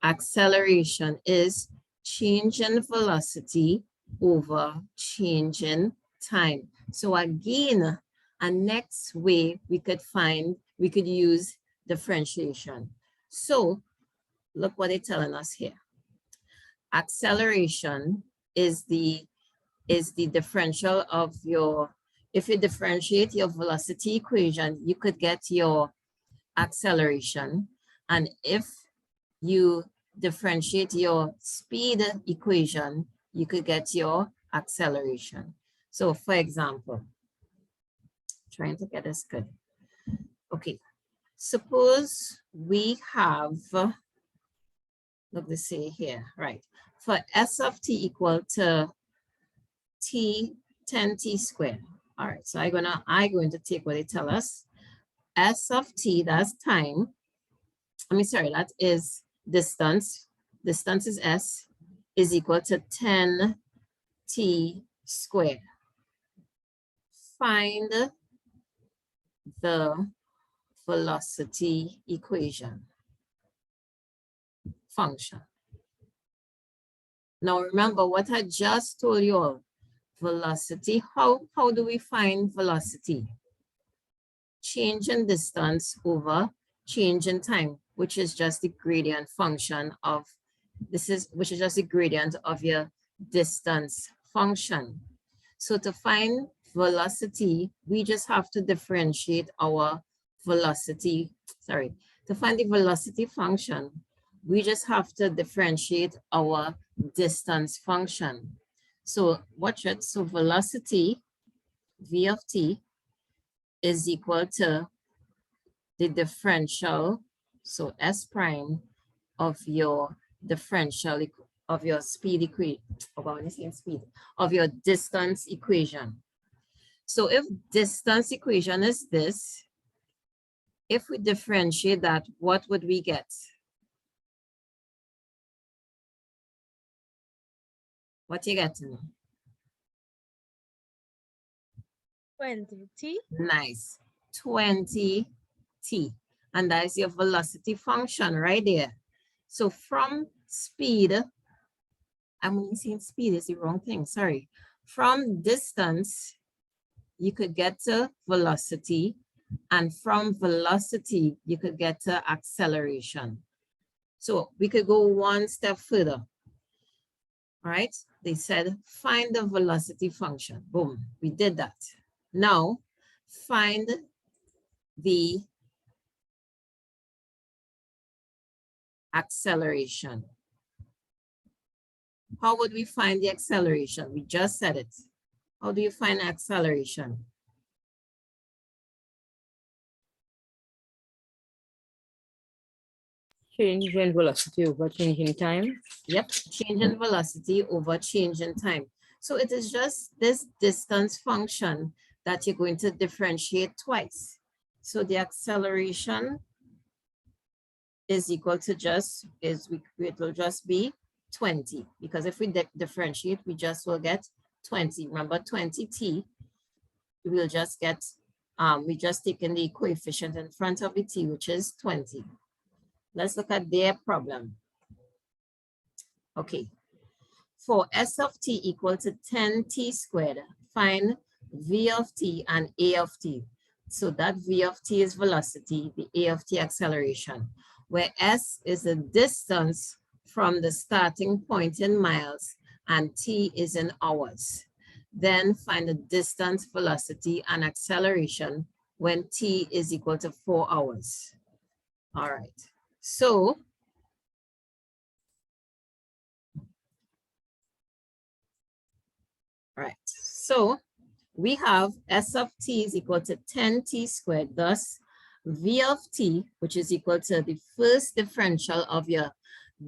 Acceleration is change in velocity over change in time. So again, a next way we could use differentiation. So look what they're telling us here. Acceleration is the differential of if you differentiate your velocity equation, you could get your acceleration. And if you differentiate your speed equation, you could get your acceleration. So for example, trying to get this good. Okay, suppose we have, look, they say here, right? For S of t equal to 10t squared. All right, so I'm going to take what they tell us. S of t, that's time. That is distance. Distance is S, is equal to 10t squared. Find the velocity equation function. Now remember what I just told you all. Velocity, how do we find velocity? Change in distance over change in time, which is just the gradient function of which is just the gradient of your distance function. So to find velocity, we just have to differentiate our velocity. Sorry, to find the velocity function, we just have to differentiate our distance function. So watch it. So velocity, v of t, is equal to the differential, so S prime, of your differential of your speed equation, of your distance equation. So if distance equation is this, if we differentiate that, what would we get? What you getting? 20t. Nice. 20t. And that is your velocity function right there. So from speed, I'm only saying speed is the wrong thing, sorry. From distance, you could get to velocity, and from velocity, you could get to acceleration. So we could go one step further. All right, they said, find the velocity function. Boom, we did that. Now, find the acceleration. How would we find the acceleration? We just said it. How do you find acceleration? Change in velocity over change in time. Yep, change in velocity over change in time. So it is just this distance function that you're going to differentiate twice. So the acceleration is equal to it will just be 20, because if we differentiate, we just will get 20. Remember 20t, we will just get, we just taken the coefficient in front of the t, which is 20. Let's look at their problem. Okay, for S of t equal to 10t squared, find v of t and a of t. So that v of t is velocity, the a of t acceleration. where S is the distance from the starting point in miles and T is in hours. Then find the distance, velocity, and acceleration when T is equal to 4 hours. All right, so we have S of T is equal to 10T squared, thus V of T, which is equal to the first differential of your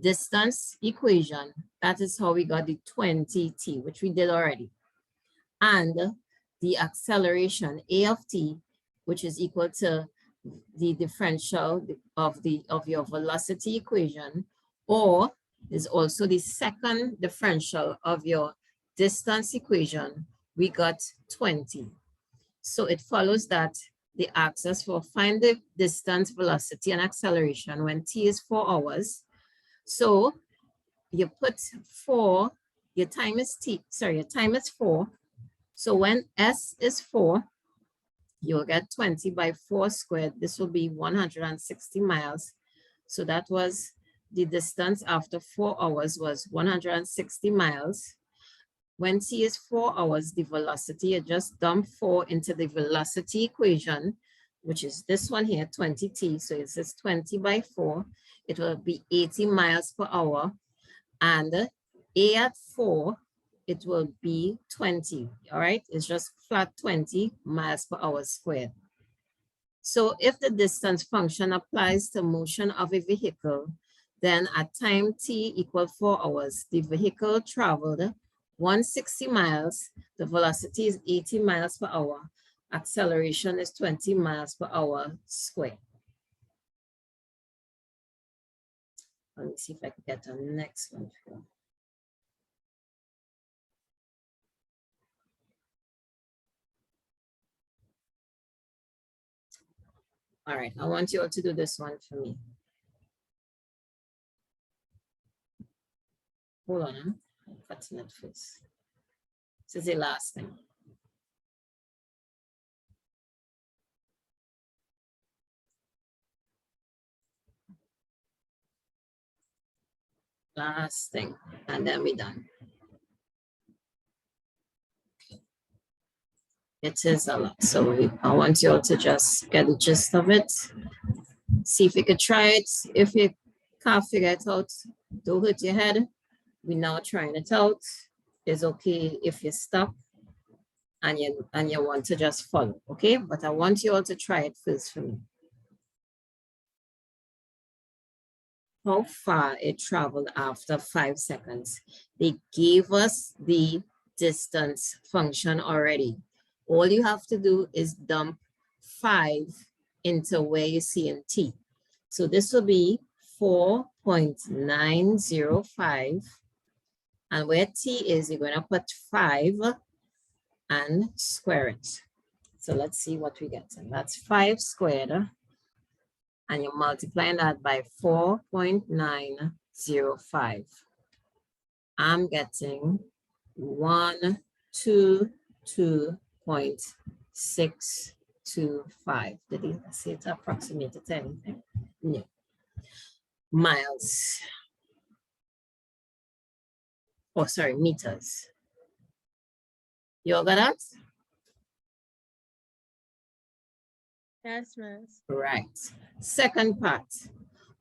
distance equation. That is how we got the 20T, which we did already. And the acceleration A of T, which is equal to the differential of your velocity equation, or is also the second differential of your distance equation. We got 20. So it follows that they ask us for find the distance, velocity, and acceleration when T is 4 hours. So you put 4, your time is 4. So when S is 4, you'll get 20 by 4 squared. This will be 160 miles. So that was the distance after 4 hours was 160 miles. When T is 4 hours, the velocity, you just dump 4 into the velocity equation, which is this one here, 20T. So it says 20 by 4. It will be 80 miles per hour. And A at 4, it will be 20, all right? It's just flat 20 miles per hour squared. So if the distance function applies to motion of a vehicle, then at time T equal 4 hours, the vehicle traveled 160 miles, the velocity is 80 miles per hour, acceleration is 20 miles per hour squared. Let me see if I can get the next one here. All right, I want you all to do this one for me. Hold on, I'm cutting it first. This is the last thing. Last thing, and then we're done. It is a lot, so I want you all to just get the gist of it. See if you could try it. If you can't figure it out, don't hurt your head. We're now trying it out. It's okay if you stop and you want to just follow, okay? But I want you all to try it first for me. How far it traveled after 5 seconds. They gave us the distance function already. All you have to do is dump 5 into where you see in T. So this will be 4.905. And where T is, you're going to put 5 and square it. So let's see what we get. And that's 5 squared. And you're multiplying that by 4.905. I'm getting 122.625. Did he say it approximated to anything? No. Miles. Oh, sorry, meters. You all got that? Yes, miss. Right. Second part.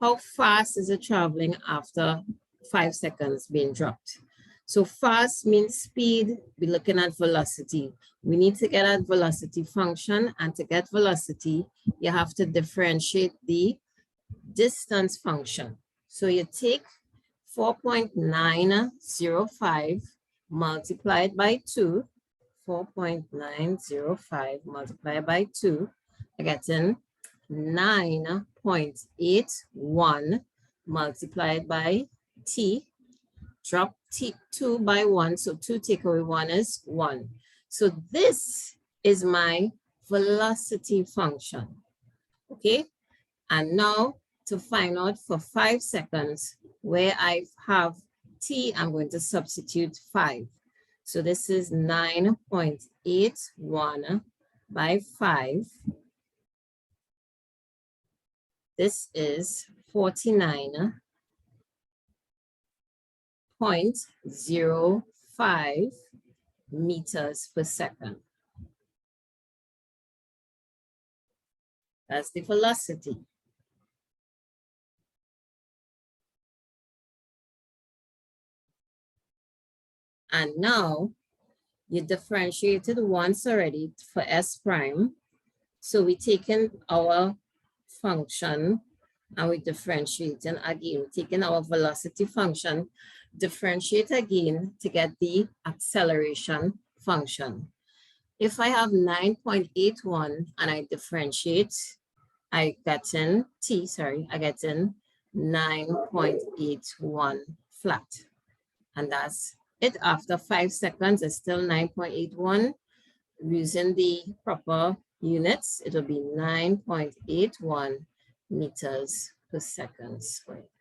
How fast is it traveling after 5 seconds being dropped? So fast means speed. We're looking at velocity. We need to get at velocity function, and to get velocity, you have to differentiate the distance function. So you take 4.905 multiplied by 2, 4.905 multiplied by 2, I get in 9.81 multiplied by T, drop T 2 by 1, so 2 take away 1 is 1. So this is my velocity function, okay? And now to find out for 5 seconds where I have T, I'm going to substitute 5. So this is 9.81 by 5. This is 49.05 meters per second. That's the velocity. And now you differentiated once already for S prime. So we taken our function and we differentiating again, taking our velocity function, differentiate again to get the acceleration function. If I have 9.81 and I differentiate, I get in 9.81 flat. And that's it. After 5 seconds, it's still 9.81. Using the proper units, it will be 9.81 meters per second squared.